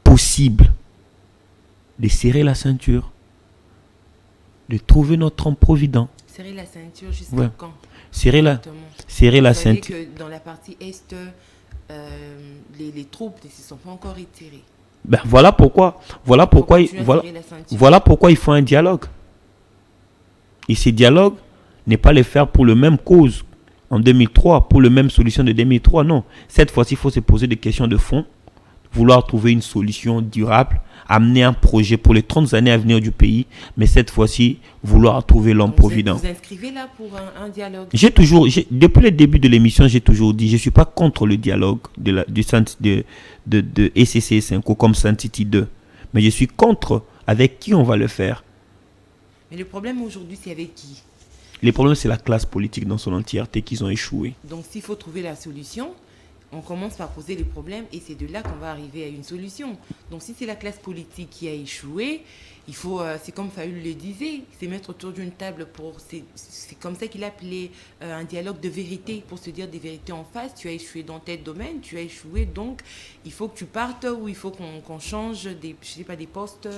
possible de serrer la ceinture, de trouver notre homme provident. Serrer la ceinture jusqu'à quand? Serrer la ceinture. Que dans la partie Est, les troupes ne se sont pas encore retirées. Ben voilà pourquoi il faut un dialogue. Et ces dialogues n'est pas les faire pour le même cause en 2003, pour le même solution de 2003. Non, cette fois-ci, il faut se poser des questions de fond, vouloir trouver une solution durable, amener un projet pour les 30 années à venir du pays, mais cette fois-ci, vouloir trouver l'homme provident. Vous inscrivez là pour un dialogue? Depuis le début de l'émission, j'ai toujours dit, je ne suis pas contre le dialogue de ECC 5 comme Saint-Titi 2, mais je suis contre avec qui on va le faire. Mais le problème aujourd'hui, c'est avec qui? Le problème, c'est la classe politique dans son entièreté qu'ils ont échoué. Donc, s'il faut trouver la solution, on commence par poser les problèmes et c'est de là qu'on va arriver à une solution. Donc, si c'est la classe politique qui a échoué, il faut, c'est comme Fayoul le disait, c'est mettre autour d'une table c'est comme ça qu'il appelait un dialogue de vérité, pour se dire des vérités en face. Tu as échoué dans tel domaine, tu as échoué, donc il faut que tu partes ou il faut qu'on change des postes,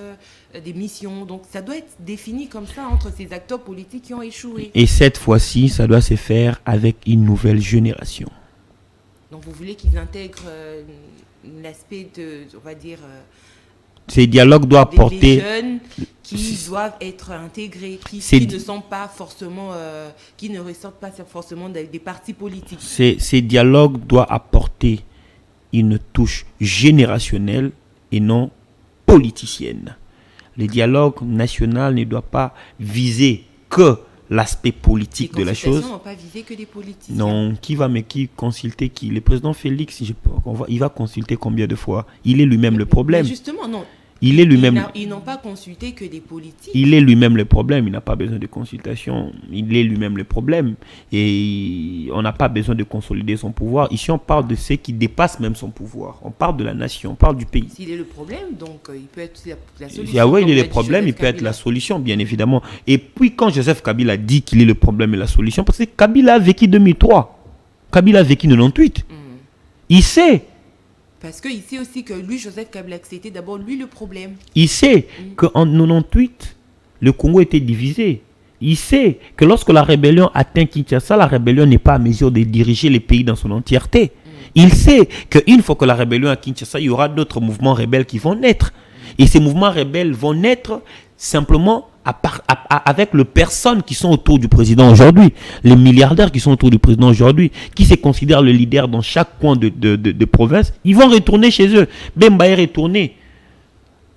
des missions. Donc ça doit être défini comme ça entre ces acteurs politiques qui ont échoué. Et cette fois-ci, ça doit se faire avec une nouvelle génération. Donc vous voulez qu'ils intègrent l'aspect de, on va dire... ces dialogues doivent apporter... Des jeunes qui doivent être intégrés, qui ne sont pas forcément... qui ne ressortent pas forcément des partis politiques. Ces dialogues doivent apporter une touche générationnelle et non politicienne. Le dialogue national ne doit pas viser que l'aspect politique de la chose. Les consultations n'ont pas visé que des politiciens. Non, qui consulter qui? Le président Félix, il va consulter combien de fois? Il est lui-même le problème. Mais justement, non. Il est lui-même. Ils n'ont pas consulté que des politiques. Il est lui-même le problème. Il n'a pas besoin de consultation. Il est lui-même le problème. Et on n'a pas besoin de consolider son pouvoir. Ici, on parle de ceux qui dépassent même son pouvoir. On parle de la nation, on parle du pays. S'il est le problème, donc il peut être la solution. Ah oui, il est le problème, il peut être la solution, bien évidemment. Et puis, quand Joseph Kabila dit qu'il est le problème et la solution, parce que Kabila a vécu 2003. Kabila a vécu 98. Il sait. Parce qu'il sait aussi que lui, Joseph Kabila, c'était d'abord lui le problème. Il sait qu'en 98, le Congo était divisé. Il sait que lorsque la rébellion atteint Kinshasa, la rébellion n'est pas à mesure de diriger les pays dans son entièreté. Il sait qu'une fois que la rébellion à Kinshasa, il y aura d'autres mouvements rebelles qui vont naître. Et ces mouvements rebelles vont naître simplement avec les personnes qui sont autour du président aujourd'hui, les milliardaires qui sont autour du président aujourd'hui, qui se considèrent le leader dans chaque coin de province, ils vont retourner chez eux. Bemba est retourné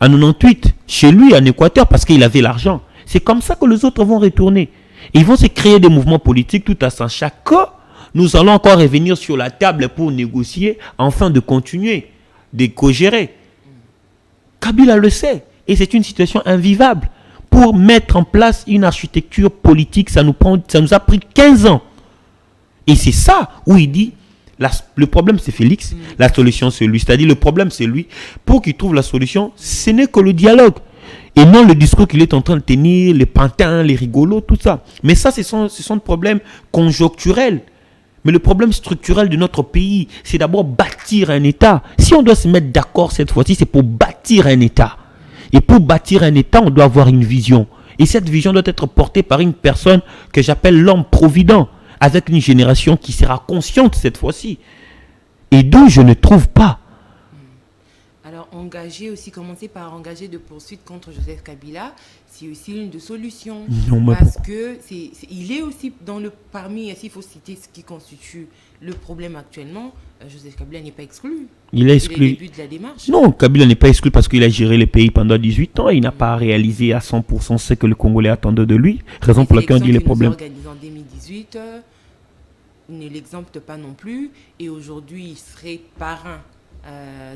en 98 chez lui en Équateur parce qu'il avait l'argent. C'est comme ça que les autres vont retourner. Et ils vont se créer des mouvements politiques tout à chaque cas. Nous allons encore revenir sur la table pour négocier afin de continuer, de co-gérer. Kabila le sait. Et c'est une situation invivable. Pour mettre en place une architecture politique, ça nous a pris 15 ans. Et c'est ça où il dit, le problème c'est Félix, la solution c'est lui. C'est-à-dire le problème c'est lui. Pour qu'il trouve la solution, ce n'est que le dialogue. Et non le discours qu'il est en train de tenir, les pantins, les rigolos, tout ça. Mais ça, ce sont des problèmes conjoncturels. Mais le problème structurel de notre pays, c'est d'abord bâtir un État. Si on doit se mettre d'accord cette fois-ci, c'est pour bâtir un État. Et pour bâtir un État, on doit avoir une vision. Et cette vision doit être portée par une personne que j'appelle l'homme provident, avec une génération qui sera consciente cette fois-ci. Et d'où je ne trouve pas. Alors, commencer par engager de poursuites contre Joseph Kabila, c'est aussi une des solutions. Non, parce que il est aussi parmi, s'il faut citer ce qui constitue le problème actuellement, Joseph Kabila n'est pas exclu. Il est exclu. C'est le début de la démarche. Non, Kabila n'est pas exclu parce qu'il a géré le pays pendant 18 ans. Il n'a pas réalisé à 100% ce que le Congolais attendait de lui. Raison pour laquelle on dit les problèmes. Organisé en 2018, il ne l'exempte pas non plus. Et aujourd'hui, il serait parrain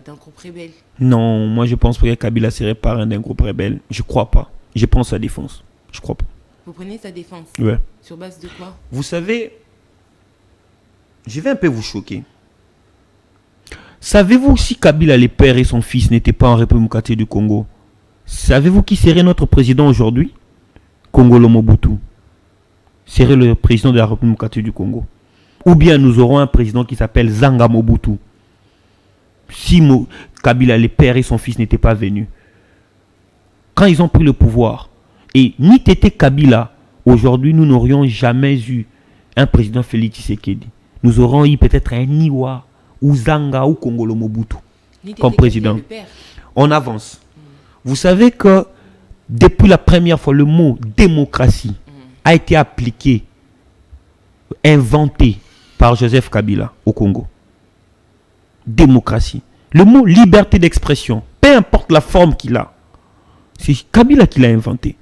d'un groupe rebelle. Non, moi je pense que Kabila serait parrain d'un groupe rebelle. Je crois pas. Je prends sa défense. Je crois pas. Vous prenez sa défense? Ouais. Sur base de quoi? Vous savez, je vais un peu vous choquer. Savez-vous si Kabila, les pères et son fils n'étaient pas en République démocratique du Congo? Savez-vous qui serait notre président aujourd'hui? Kongolo Mobutu serait le président de la République démocratique du Congo. Ou bien nous aurons un président qui s'appelle Zanga Mobutu. Si Kabila, les pères et son fils n'étaient pas venus. Quand ils ont pris le pouvoir, et ni Tété Kabila, aujourd'hui nous n'aurions jamais eu un président Félix Tshisekedi. Nous aurons eu peut-être un Niwa, ou Zanga, ou Kongolo Mobutu comme président. On avance. Vous savez que depuis la première fois, le mot démocratie a été appliqué, inventé par Joseph Kabila au Congo. Démocratie. Le mot liberté d'expression, peu importe la forme qu'il a, c'est Kabila qui l'a inventé.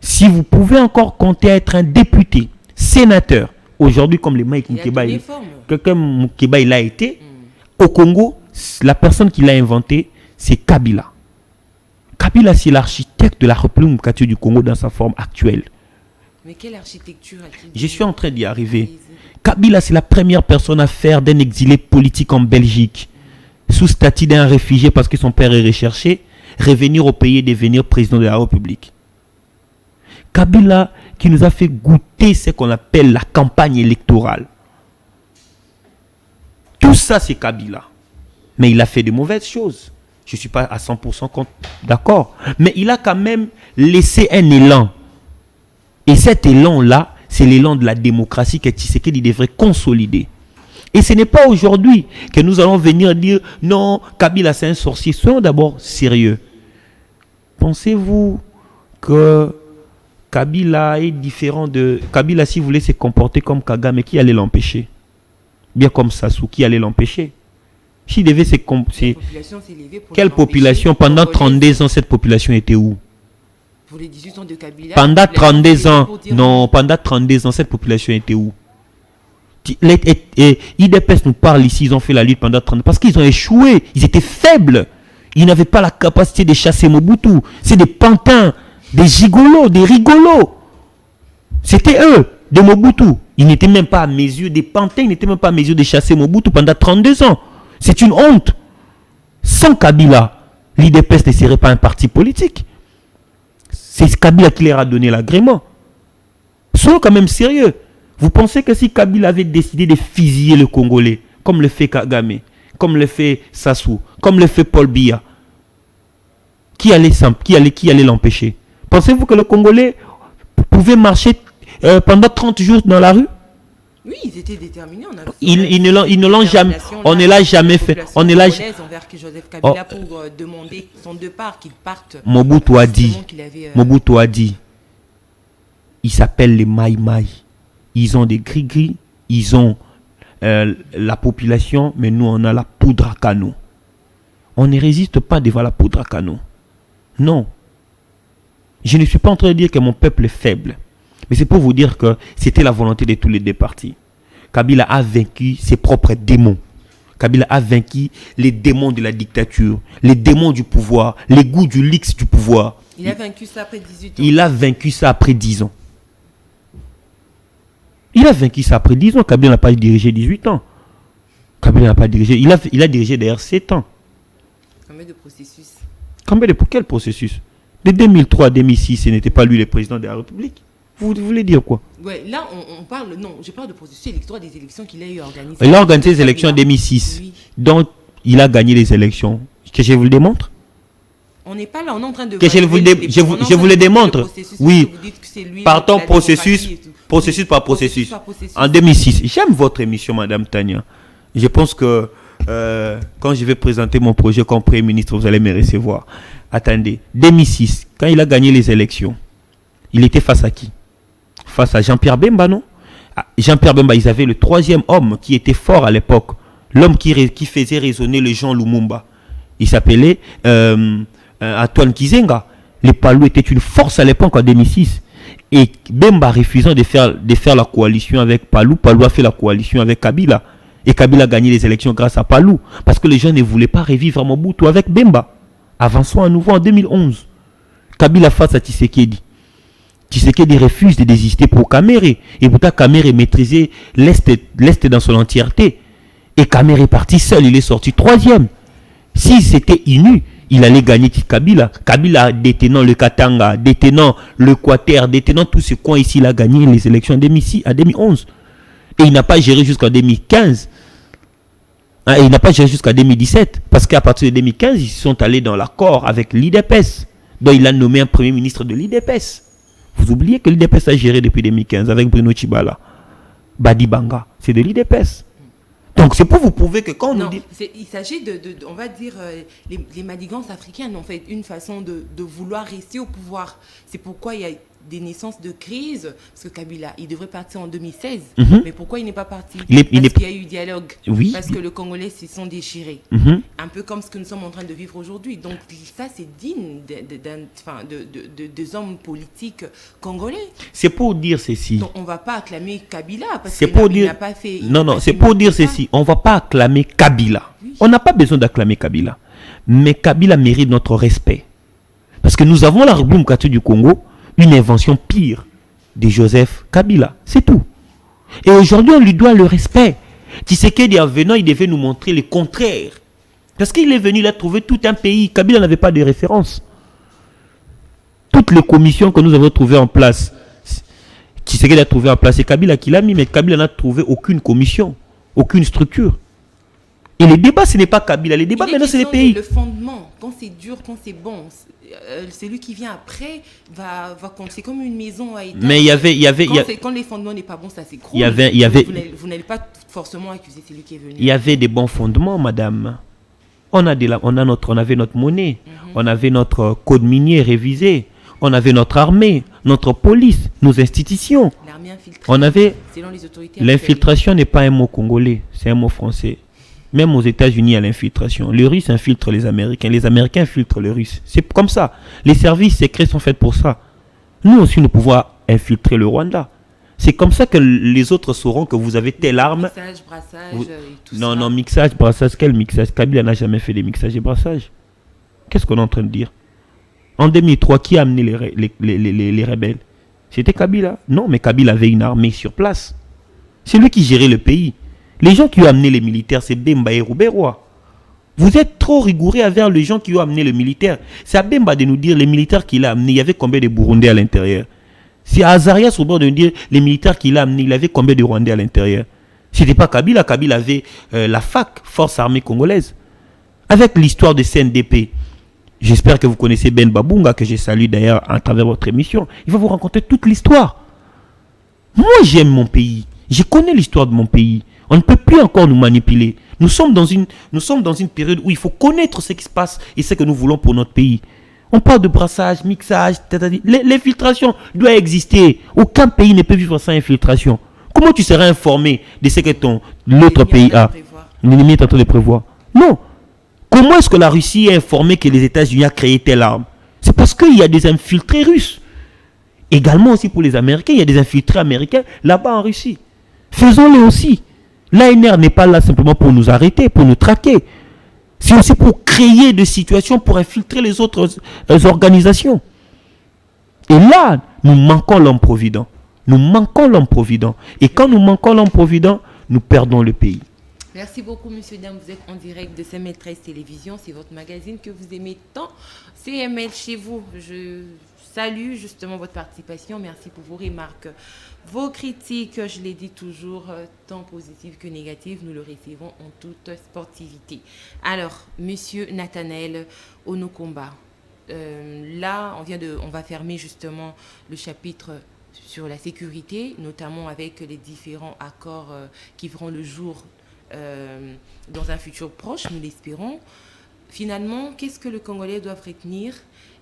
Si vous pouvez encore compter être un député, sénateur, aujourd'hui comme les Mike Mukeba, il a été, au Congo, la personne qui l'a inventé, c'est Kabila. Kabila, c'est l'architecte de la République démocratique du Congo dans sa forme actuelle. Mais quelle architecture a-t-il? Je suis en train d'y arriver. Kabila, c'est la première personne à faire d'un exilé politique en Belgique, sous statut d'un réfugié parce que son père est recherché, revenir au pays et devenir président de la République. Kabila qui nous a fait goûter ce qu'on appelle la campagne électorale. Tout ça, c'est Kabila. Mais il a fait de mauvaises choses. Je ne suis pas à 100% d'accord. Mais il a quand même laissé un élan. Et cet élan-là, c'est l'élan de la démocratie que Tshisekedi devrait consolider. Et ce n'est pas aujourd'hui que nous allons venir dire non, Kabila c'est un sorcier. Soyons d'abord sérieux. Pensez-vous que Kabila est différent de... Kabila, si vous voulez se comporter comme Kagame, qui allait l'empêcher? Bien comme Sassou, qui allait l'empêcher? S'il devait se comporter... Quelle population? Pendant 32 ans, cette population était où? Pour les 18 ans de Kabila... Pendant 32 ans, non, pendant 32 ans, cette population était où? IDPS nous parle ici, ils ont fait la lutte pendant 30 ans, parce qu'ils ont échoué, ils étaient faibles. Ils n'avaient pas la capacité de chasser Mobutu. C'est des pantins, des gigolos, des rigolos. C'était eux, de Mobutu. Ils n'étaient même pas à mesure, des pantins, ils n'étaient même pas à mesure de chasser Mobutu pendant 32 ans. C'est une honte. Sans Kabila, l'IDPS ne serait pas un parti politique. C'est Kabila qui leur a donné l'agrément. Soyons quand même sérieux. Vous pensez que si Kabila avait décidé de fusiller le Congolais, comme le fait Kagame, comme le fait Sassou, comme le fait Paul Biya, qui allait l'empêcher? Pensez-vous que le Congolais pouvait marcher pendant 30 jours dans la rue? Oui, ils étaient déterminés. Ils ne l'ont jamais. On ne l'a jamais fait. On ne l'a jamais. Envers Joseph Kabila pour demander son départ, qu'il parte. Mobutu a dit. Ils s'appellent les Maï-Maï. Ils ont des gris-gris. Ils ont la population, mais nous on a la poudre à canon. On ne résiste pas devant la poudre à canon. Non. Je ne suis pas en train de dire que mon peuple est faible. Mais c'est pour vous dire que c'était la volonté de tous les deux partis. Kabila a vaincu ses propres démons. Kabila a vaincu les démons de la dictature, les démons du pouvoir, les goûts du luxe du pouvoir. Il a vaincu ça après 18 ans. Il a vaincu ça après 10 ans. Il a vaincu ça après 10 ans. Kabila n'a pas dirigé 18 ans. Kabila n'a pas dirigé. Il a dirigé d'ailleurs 7 ans. Combien de processus? Quel processus? De 2003 à 2006, ce n'était pas lui le président de la République. Vous voulez dire quoi? Ouais, là, on parle... Non, je parle de processus électoral des élections qu'il a eu organisées. Il a organisé les élections en 2006. Oui. Donc, il a gagné les élections. Que je vous le démontre? On n'est pas là, on est en train de... Que je vous le démontre. Oui. Partons processus par processus. En 2006. J'aime votre émission, Madame Tania. Je pense que quand je vais présenter mon projet comme Premier ministre, vous allez me recevoir. Attendez. 2006, quand il a gagné les élections, il était face à qui? Face à Jean-Pierre Bemba, non? Jean-Pierre Bemba, ils avaient le troisième homme qui était fort à l'époque. L'homme qui faisait résonner le Jean Lumumba. Il s'appelait Antoine Kizenga. Les Palou étaient une force à l'époque en 2006. Et Bemba refusant de faire la coalition avec Palou, Palou a fait la coalition avec Kabila. Et Kabila a gagné les élections grâce à Palou. Parce que les gens ne voulaient pas revivre Mobutu avec Bemba. Avançons à nouveau en 2011. Kabila face à Tshisekedi. Tshisekedi refuse de désister pour Kamere. Et pourtant Kamere maîtrisait l'Est dans son entièreté. Et Kamere est parti seul, il est sorti 3e. Si c'était INU, il allait gagner Kabila. Kabila détenant le Katanga, détenant l'Équateur, détenant tous ces coins ici, il a gagné les élections en 2011. Et il n'a pas géré jusqu'en 2015. Et il n'a pas géré jusqu'en 2017. Parce qu'à partir de 2015, ils sont allés dans l'accord avec l'IDPS. Donc il a nommé un premier ministre de l'IDPS. Vous oubliez que l'IDPS a géré depuis 2015 avec Bruno Tshibala. Badi Banga, c'est de l'IDPS. Donc c'est pour vous prouver que quand on nous dit... Il s'agit on va dire, les manigances africaines ont fait une façon de vouloir rester au pouvoir. C'est pourquoi il y a des naissances de crise, parce que Kabila, il devrait partir en 2016, mais pourquoi il n'est pas parti? Parce qu'il y a eu dialogue, parce que les Congolais se sont déchirés, un peu comme ce que nous sommes en train de vivre aujourd'hui. Donc ça, c'est digne des hommes politiques congolais. C'est pour dire ceci. Donc on ne va pas acclamer Kabila, parce qu'il n'a pas fait... Non, c'est pour dire ceci. On ne va pas acclamer Kabila. Oui. On n'a pas besoin d'acclamer Kabila. Mais Kabila mérite notre respect. Parce que nous avons la République démocratique du Congo, une invention pire de Joseph Kabila. C'est tout. Et aujourd'hui, on lui doit le respect. Tshisekedi, en venant, il devait nous montrer le contraire. Parce qu'il est venu, il a trouvé tout un pays. Kabila n'avait pas de référence. Toutes les commissions que nous avons trouvées en place, Tshisekedi a trouvé en place, c'est Kabila qui l'a mis, mais Kabila n'a trouvé aucune commission, aucune structure. Et les débats, ce n'est pas Kabila. Les débats, maintenant, c'est les pays. Le fondement, quand c'est dur, quand c'est bon, celui qui vient après va compter. C'est comme une maison à étage. Mais il y avait quand les fondements n'est pas bon, ça s'écroule. Vous n'allez pas forcément accuser celui qui est venu. Il y avait des bons fondements, madame. On avait notre monnaie. On avait notre code minier révisé. On avait notre armée, notre police, nos institutions. L'armée infiltrée. On avait... Selon les autorités. L'infiltration n'est pas un mot congolais, c'est un mot français. Même aux États-Unis, il y a l'infiltration. Les Russes infiltrent les Américains infiltrent les Russes. C'est comme ça. Les services secrets sont faits pour ça. Nous aussi, nous pouvons infiltrer le Rwanda. C'est comme ça que les autres sauront que vous avez telle arme. Mixage, brassage et tout ça. Non, mixage, brassage, quel mixage? Kabila n'a jamais fait des mixages et brassages. Qu'est-ce qu'on est en train de dire? En 2003, qui a amené les rebelles? C'était Kabila. Non, mais Kabila avait une armée sur place. C'est lui qui gérait le pays. Les gens qui ont amené les militaires, c'est Bemba et Rouberois. Vous êtes trop rigoureux envers les gens qui ont amené le militaire. C'est à Bemba de nous dire les militaires qu'il a amenés, il y avait combien de Burundais à l'intérieur. C'est à Azarias Rouberois de nous dire les militaires qu'il a amenés, il y avait combien de Rwandais à l'intérieur. C'était pas Kabila. Kabila avait la FAC, Force Armée Congolaise. Avec l'histoire de CNDP, j'espère que vous connaissez Ben Babunga, que je salue d'ailleurs à travers votre émission. Il va vous raconter toute l'histoire. Moi, j'aime mon pays. Je connais l'histoire de mon pays. On ne peut plus encore nous manipuler. Nous sommes dans une période où il faut connaître ce qui se passe et ce que nous voulons pour notre pays. On parle de brassage, mixage, l'infiltration doit exister. Aucun pays ne peut vivre sans infiltration. Comment tu seras informé de ce que l'autre pays a? L'ennemi est en train de prévoir. Non. Comment est-ce que la Russie est informée que les États-Unis ont créé telle arme? C'est parce qu'il y a des infiltrés russes. Également aussi pour les Américains, il y a des infiltrés américains là-bas en Russie. Faisons-les aussi. L'ANR n'est pas là simplement pour nous arrêter, pour nous traquer. C'est aussi pour créer des situations pour infiltrer les autres organisations. Et là, nous manquons l'homme provident. Nous manquons l'homme provident. Et quand nous manquons l'homme provident, nous perdons le pays. Merci beaucoup, monsieur, dame. Vous êtes en direct de CML 13 Télévision. C'est votre magazine que vous aimez tant. CML chez vous. Je salue justement votre participation. Merci pour vos remarques. Vos critiques, je l'ai dit toujours, tant positives que négatives, nous le recevons en toute sportivité. Alors, monsieur Nathanaël Onokomba, là, on va fermer justement le chapitre sur la sécurité, notamment avec les différents accords qui verront le jour dans un futur proche, nous l'espérons. Finalement, qu'est-ce que les Congolais doivent retenir?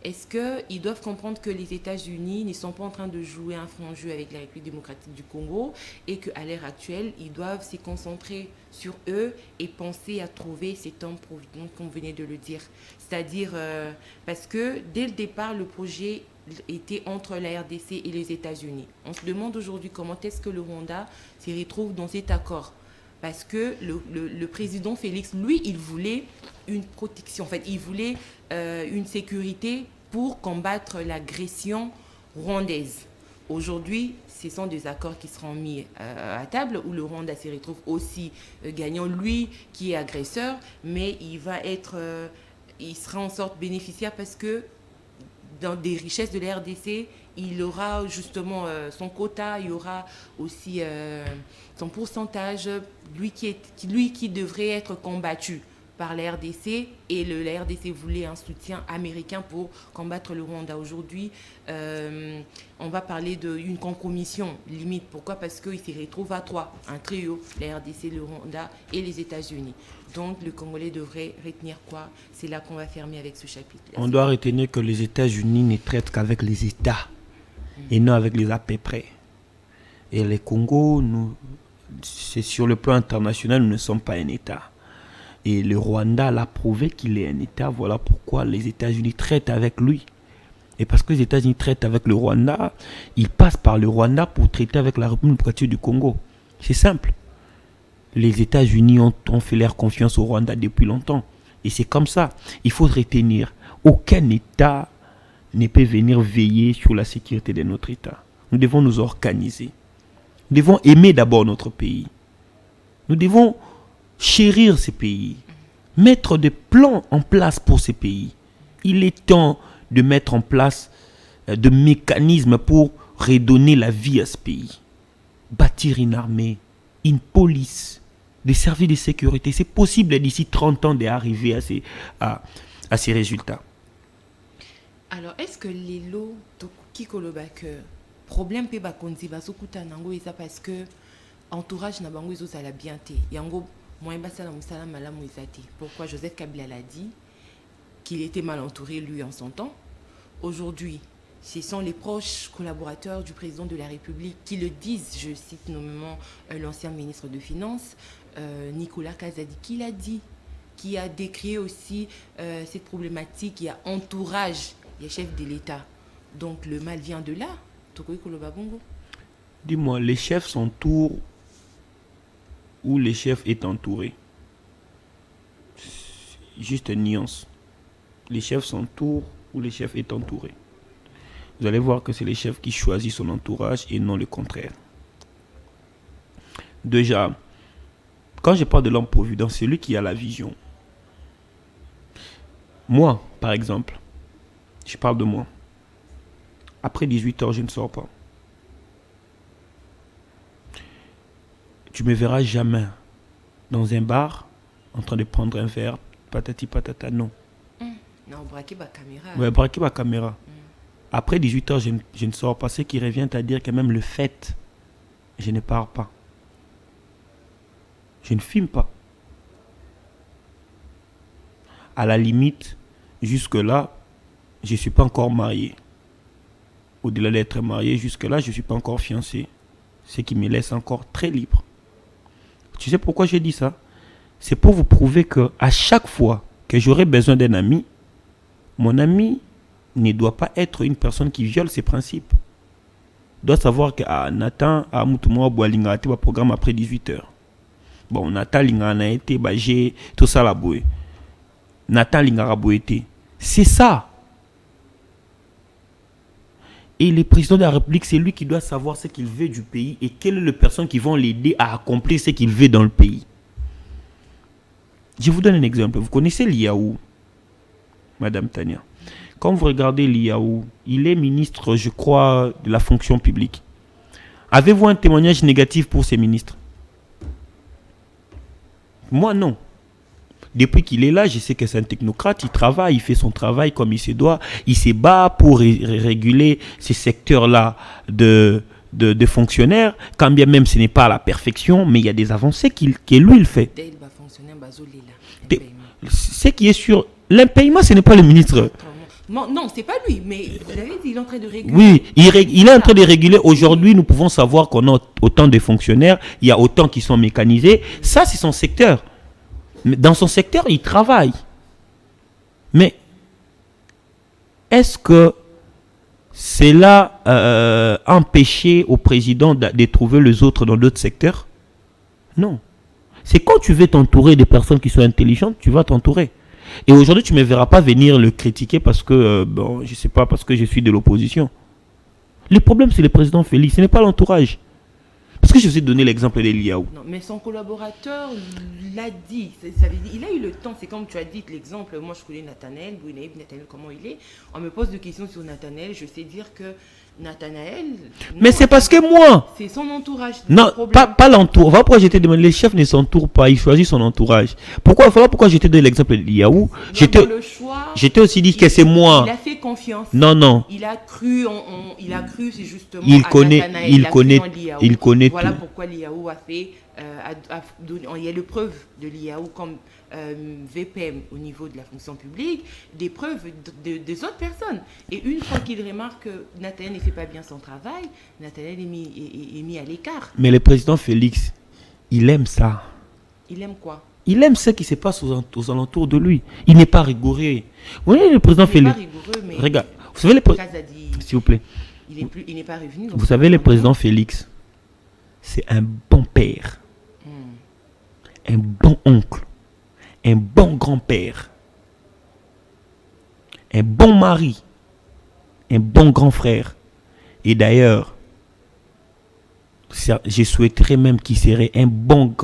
Est-ce qu'ils doivent comprendre que les États-Unis ne sont pas en train de jouer un franc jeu avec la République démocratique du Congo et qu'à l'heure actuelle, ils doivent se concentrer sur eux et penser à trouver cet homme provident, comme vous venez de le dire? C'est-à-dire, parce que dès le départ, le projet était entre la RDC et les États-Unis. On se demande aujourd'hui comment est-ce que le Rwanda se retrouve dans cet accord. Parce que le président Félix, lui, il voulait une protection. En fait, il voulait une sécurité pour combattre l'agression rwandaise. Aujourd'hui, ce sont des accords qui seront mis à table où le Rwanda se retrouve aussi gagnant, lui qui est agresseur, mais il sera en sorte bénéficiaire parce que dans des richesses de la RDC, il aura justement son quota, il y aura aussi son pourcentage, lui qui devrait être combattu par la RDC, et la RDC voulait un soutien américain pour combattre le Rwanda. Aujourd'hui, on va parler d'une compromission limite. Pourquoi? Parce qu'ils se retrouvent à 3, un trio, la RDC, le Rwanda et les États-Unis. Donc le Congolais devrait retenir quoi? C'est là qu'on va fermer avec ce chapitre. On doit retenir que les États-Unis ne traitent qu'avec les États et non avec les à peu près. Et les Congo, c'est sur le plan international, nous ne sommes pas un État. Et le Rwanda l'a prouvé qu'il est un État. Voilà pourquoi les États-Unis traitent avec lui. Et parce que les États-Unis traitent avec le Rwanda, ils passent par le Rwanda pour traiter avec la République démocratique du Congo. C'est simple. Les États-Unis ont fait leur confiance au Rwanda depuis longtemps. Et c'est comme ça. Il faut retenir. Aucun État ne peut venir veiller sur la sécurité de notre État. Nous devons nous organiser. Nous devons aimer d'abord notre pays. Nous devons chérir ces pays, mettre des plans en place pour ces pays. Il est temps de mettre en place des mécanismes pour redonner la vie à ce pays. Bâtir une armée, une police, des services de sécurité. C'est possible d'ici 30 ans d'arriver à ces résultats. Alors, est-ce que les lots qui que problème pe bakonzi bazokuta nango eza parce que entourage na bango ezozala bien te yango moyen basala musala malamu ezate? Pourquoi Joseph Kabila l'a dit qu'il était mal entouré lui en son temps. Aujourd'hui, ce sont les proches collaborateurs du président de la République qui le disent. Je cite nommément l'ancien ministre de Finances, Nicolas Kazadi, qui l'a dit, qui a décrit aussi cette problématique. Il y a entourage, il y a chef de l'État. Donc le mal vient de là. Dis-moi, les chefs s'entourent ou les chefs est entouré? Juste une nuance. Les chefs s'entourent ou les chefs est entouré? Vous allez voir que c'est les chefs qui choisissent son entourage et non le contraire. Déjà, quand je parle de l'homme provident, c'est lui qui a la vision. Moi, par exemple, je parle de moi. Après 18 heures, je ne sors pas. Tu me verras jamais dans un bar en train de prendre un verre, patati patata, non. Non, braquer ma caméra. Ouais, braquer ma caméra. Après 18 heures, je ne sors pas. Ce qui revient à dire que même le fait, je ne pars pas. Je ne filme pas. À la limite, jusque-là, je ne suis pas encore marié. Au-delà d'être marié, jusque-là, je ne suis pas encore fiancé. Ce qui me laisse encore très libre. Tu sais pourquoi j'ai dit ça? C'est pour vous prouver que à chaque fois que j'aurai besoin d'un ami, mon ami ne doit pas être une personne qui viole ses principes. Il doit savoir que Nathan a moutouma boalinga ate ba programme après 18 heures. Bon, Nathan linga na été ba j'ai tout ça la boue. Nathan linga raboete. C'est ça. Et le président de la République, c'est lui qui doit savoir ce qu'il veut du pays et quelles sont les personnes qui vont l'aider à accomplir ce qu'il veut dans le pays. Je vous donne un exemple. Vous connaissez Liaou, Madame Tania. Quand vous regardez Liaou, il est ministre, je crois, de la fonction publique. Avez-vous un témoignage négatif pour ces ministres? Moi, non. Depuis qu'il est là, je sais que c'est un technocrate, il travaille, il fait son travail comme il se doit, il se bat pour réguler ces secteurs-là de fonctionnaires, quand bien même ce n'est pas à la perfection, mais il y a des avancées que lui, il fait. Ce qui est sûr, l'impayement, ce n'est pas le ministre. Non, c'est pas lui, mais il est en train de réguler. Oui, il est en train de réguler. Aujourd'hui, nous pouvons savoir qu'on a autant de fonctionnaires, il y a autant qui sont mécanisés. Ça, c'est son secteur. Dans son secteur, il travaille. Mais est-ce que cela empêcher au président de trouver les autres dans d'autres secteurs? Non. C'est quand tu veux t'entourer de personnes qui sont intelligentes, tu vas t'entourer. Et aujourd'hui, tu ne me verras pas venir le critiquer parce que, je sais pas, parce que je suis de l'opposition. Le problème, c'est le président Félix, ce n'est pas l'entourage. Parce que je vous ai donné l'exemple d'Eliaou. Non, mais son collaborateur l'a dit. Il a eu le temps. C'est comme tu as dit l'exemple. Moi, je connais Nathanaël. Nathanaël, comment il est? On me pose des questions sur Nathanaël. Je sais dire que Nathanaël. Mais c'est parce que moi. C'est son entourage. Non, pas l'entourage. Voilà pourquoi j'étais demandé. Les chefs ne s'entourent pas. Ils choisissent son entourage. Voilà pourquoi j'étais donné l'exemple d'Eliaou. J'étais aussi dit que c'est moi. Il a fait confiance. Non. Il a cru, c'est justement. Il connaît Voilà tout. pourquoi l'IAO a fait. Il y a le preuve de l'IAO comme VPM au niveau de la fonction publique, des preuves des autres personnes. Et une fois qu'il remarque que Nathanaël ne fait pas bien son travail, Nathanaël est mis à l'écart. Mais le président Félix, il aime ça. Il aime quoi? Il aime ce qui se passe aux alentours de lui. Il n'est pas rigoureux. Vous voyez le président Félix. Il n'est pas rigoureux, mais. Regarde, vous savez s'il vous plaît. Il n'est pas revenu. Vous savez, le président Félix, c'est un bon père, un bon oncle, un bon grand-père, un bon mari, un bon grand frère. Et d'ailleurs, je souhaiterais même qu'il serait un bon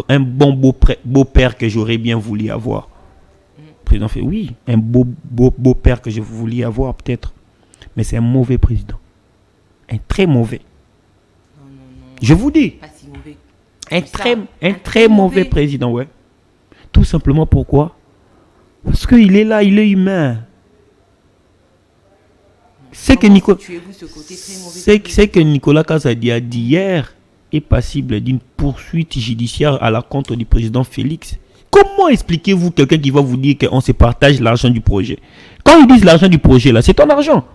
beau-père que j'aurais bien voulu avoir. Le président fait oui, un beau-père que je voulais avoir peut-être. Mais c'est un mauvais président. Un très mauvais. Non. Je vous dis. Pas si mauvais. Un très mauvais président, ouais. Tout simplement pourquoi? Parce qu'il est là, il est humain. C'est que Nicolas Kazadi a dit hier est passible d'une poursuite judiciaire à la contre du président Félix. Comment expliquez-vous quelqu'un qui va vous dire qu'on se partage l'argent du projet? Quand ils disent l'argent du projet, là, c'est ton argent.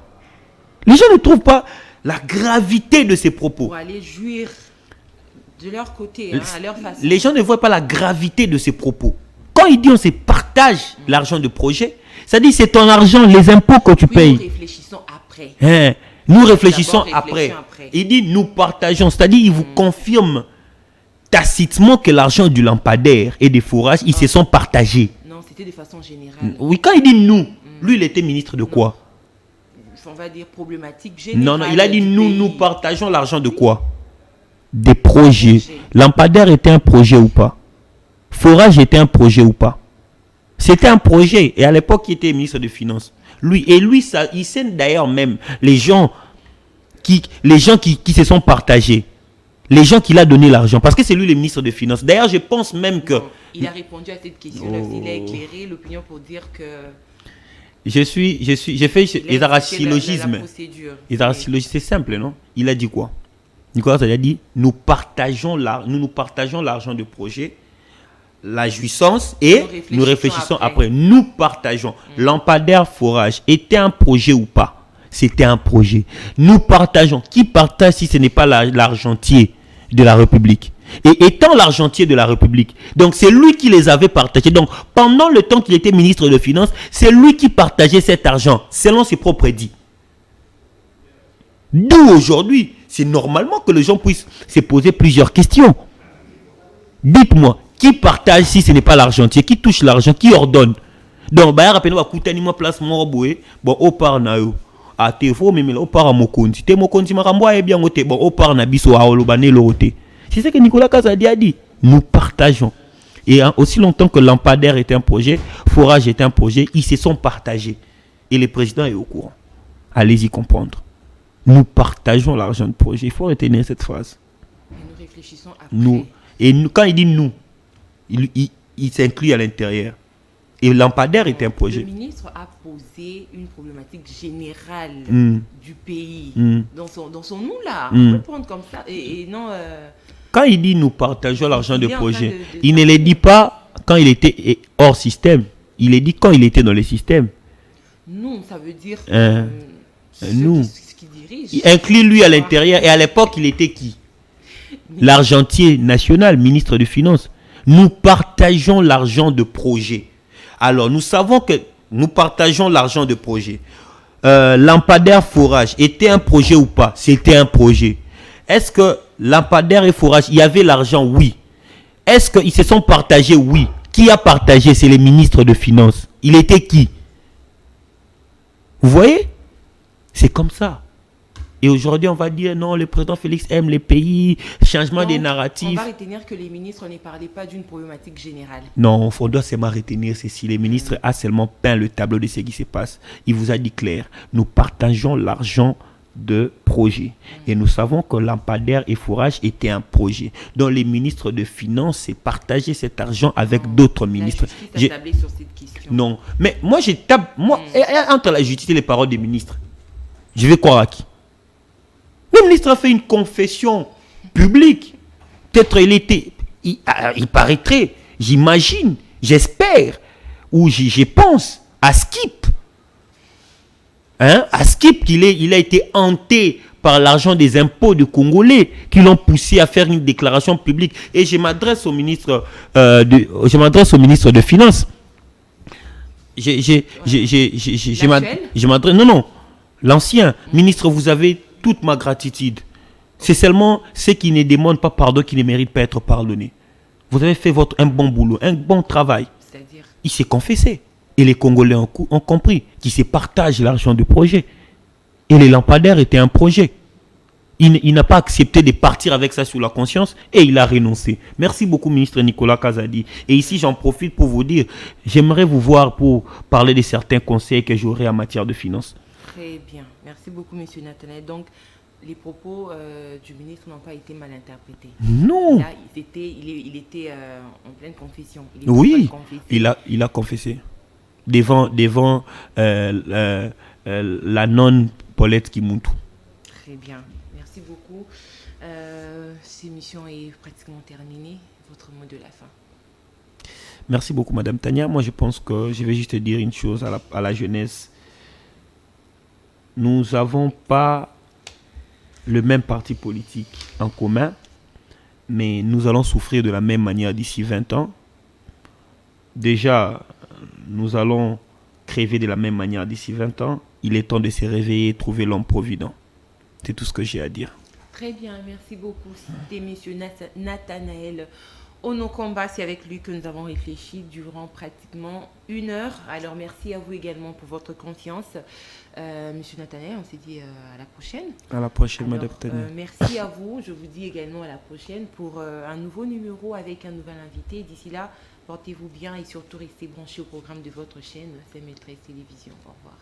Les gens ne trouvent pas la gravité de ces propos. Pour aller jouir de leur côté, à leur façon. Les gens ne voient pas la gravité de ces propos. Quand ils disent on se partage l'argent du projet, ça dit c'est ton argent, les impôts que tu payes. Nous réfléchissons après. Nous réfléchissons après. Il dit nous partageons, c'est-à-dire il vous confirme tacitement que l'argent du lampadaire et des forages, ils se sont partagés. Non, c'était de façon générale. Oui, quand il dit nous, lui il était ministre de quoi? On va dire problématique générale. Non, il a dit nous partageons l'argent de quoi? Des projets. Lampadaire était un projet ou pas? Forage était un projet ou pas? C'était un projet. Et à l'époque, il était ministre des Finances. Lui, il sait d'ailleurs même les gens qui se sont partagés. Les gens qui l'ont donné l'argent. Parce que c'est lui le ministre des Finances. D'ailleurs, je pense même que... Non, il a répondu à cette question. Il a éclairé l'opinion pour dire que... J'ai fait les arachillogismes. Les arachillogismes, c'est simple, non? Il a dit quoi? Nicolas, il a dit, nous partageons l'argent du projet, la jouissance et nous réfléchissons après. Nous partageons. Lampadaire forage était un projet ou pas? C'était un projet. Nous partageons. Qui partage si ce n'est pas l'argentier de la République? Et étant l'argentier de la République, donc c'est lui qui les avait partagés. Donc pendant le temps qu'il était ministre des Finances, c'est lui qui partageait cet argent, selon ses propres dits. D'où aujourd'hui, c'est normalement que les gens puissent se poser plusieurs questions. Dites-moi, qui partage si ce n'est pas l'argentier? Qui touche l'argent? Qui ordonne? Donc, bah, rappelez-nous, à place Moraboué, bon, au par nayo. A te fo mais au par à Mokonzi. Te Mokonzi marambo est bien ôté. Bon, au par nabiso à Olobane l'ôté. C'est ce que Nicolas Kazadi a dit. Nous partageons. Et aussi longtemps que Lampadaire était un projet, Forage était un projet, ils se sont partagés. Et le président est au courant. Allez-y comprendre. Nous partageons l'argent de projet. Il faut retenir cette phrase. Et nous réfléchissons après. Nous. Et nous, quand il dit nous, il s'inclut à l'intérieur. Et Lampadaire était un projet. Le ministre a posé une problématique générale du pays dans son nous là. On peut le prendre comme ça. Et non. Quand il dit nous partageons l'argent de projet, il ne le dit pas quand il était hors système. Il le dit quand il était dans le système. Nous, ça veut dire nous. Qui dirige. Il inclut lui à l'intérieur. Et à l'époque, il était qui? L'argentier national, ministre des Finances. Nous partageons l'argent de projet. Alors, nous savons que nous partageons l'argent de projet. lampadaire forage était un projet ou pas? C'était un projet. Est-ce que lampadaire et forage, il y avait l'argent? Oui. Est-ce qu'ils se sont partagés? Oui. Qui a partagé? C'est les ministres de Finances. Il était qui? Vous voyez? C'est comme ça. Et aujourd'hui, on va dire non, le président Félix aime les pays, changement Donc, des narratifs. on va retenir que les ministres ne parlaient pas d'une problématique générale. Non, on doit seulement retenir ceci. Les ministres a seulement peint le tableau de ce qui se passe. Il vous a dit clair, nous partageons l'argent de projet. Et nous savons que lampadaire et forage était un projet. Donc les ministres de Finances s'est partagé cet argent avec d'autres ministres. La justice a tablé sur cette question. Non, mais moi j'ai entre la justice et les paroles des ministres, je vais croire à qui? Le ministre a fait une confession publique. Peut-être il paraîtrait, j'imagine, j'espère, ou je pense à Skip. À Skip, il a été hanté par l'argent des impôts de Congolais qui l'ont poussé à faire une déclaration publique. Et je m'adresse au ministre de Finances. Je m'adresse, non, l'ancien ministre, vous avez toute ma gratitude. C'est seulement ceux qui ne demandent pas pardon qui ne méritent pas être pardonnés. Vous avez fait un bon boulot, un bon travail. C'est-à-dire? Il s'est confessé. Et les Congolais ont compris qu'ils se partagent l'argent du projet. Et les lampadaires étaient un projet. Il n'a pas accepté de partir avec ça sur la conscience et il a renoncé. Merci beaucoup, ministre Nicolas Kazadi. Et ici, j'en profite pour vous dire, j'aimerais vous voir pour parler de certains conseils que j'aurai en matière de finances. Très bien. Merci beaucoup, monsieur Nathanaël. Donc, les propos du ministre n'ont pas été mal interprétés. Non. Là, il était en pleine confession. Oui, il a confessé. Devant la nonne Paulette Kimuntu. Très bien. Merci beaucoup. Cette émission est pratiquement terminée. Votre mot de la fin. Merci beaucoup, Madame Tania. Moi, je pense que je vais juste dire une chose à la jeunesse. Nous n'avons pas le même parti politique en commun, mais nous allons souffrir de la même manière d'ici 20 ans. Déjà, nous allons crever de la même manière d'ici 20 ans. Il est temps de se réveiller et trouver l'homme provident. C'est tout ce que j'ai à dire. Très bien, merci beaucoup. C'était M. Nathanaël Onokamba. C'est avec lui que nous avons réfléchi durant pratiquement 1 heure. Alors merci à vous également pour votre confiance. Monsieur Nathanaël, on s'est dit à la prochaine. À la prochaine, Madame Tania. Merci à vous. Je vous dis également à la prochaine pour un nouveau numéro avec un nouvel invité. D'ici là, portez-vous bien et surtout restez branchés au programme de votre chaîne, CML13 Télévision. Au revoir.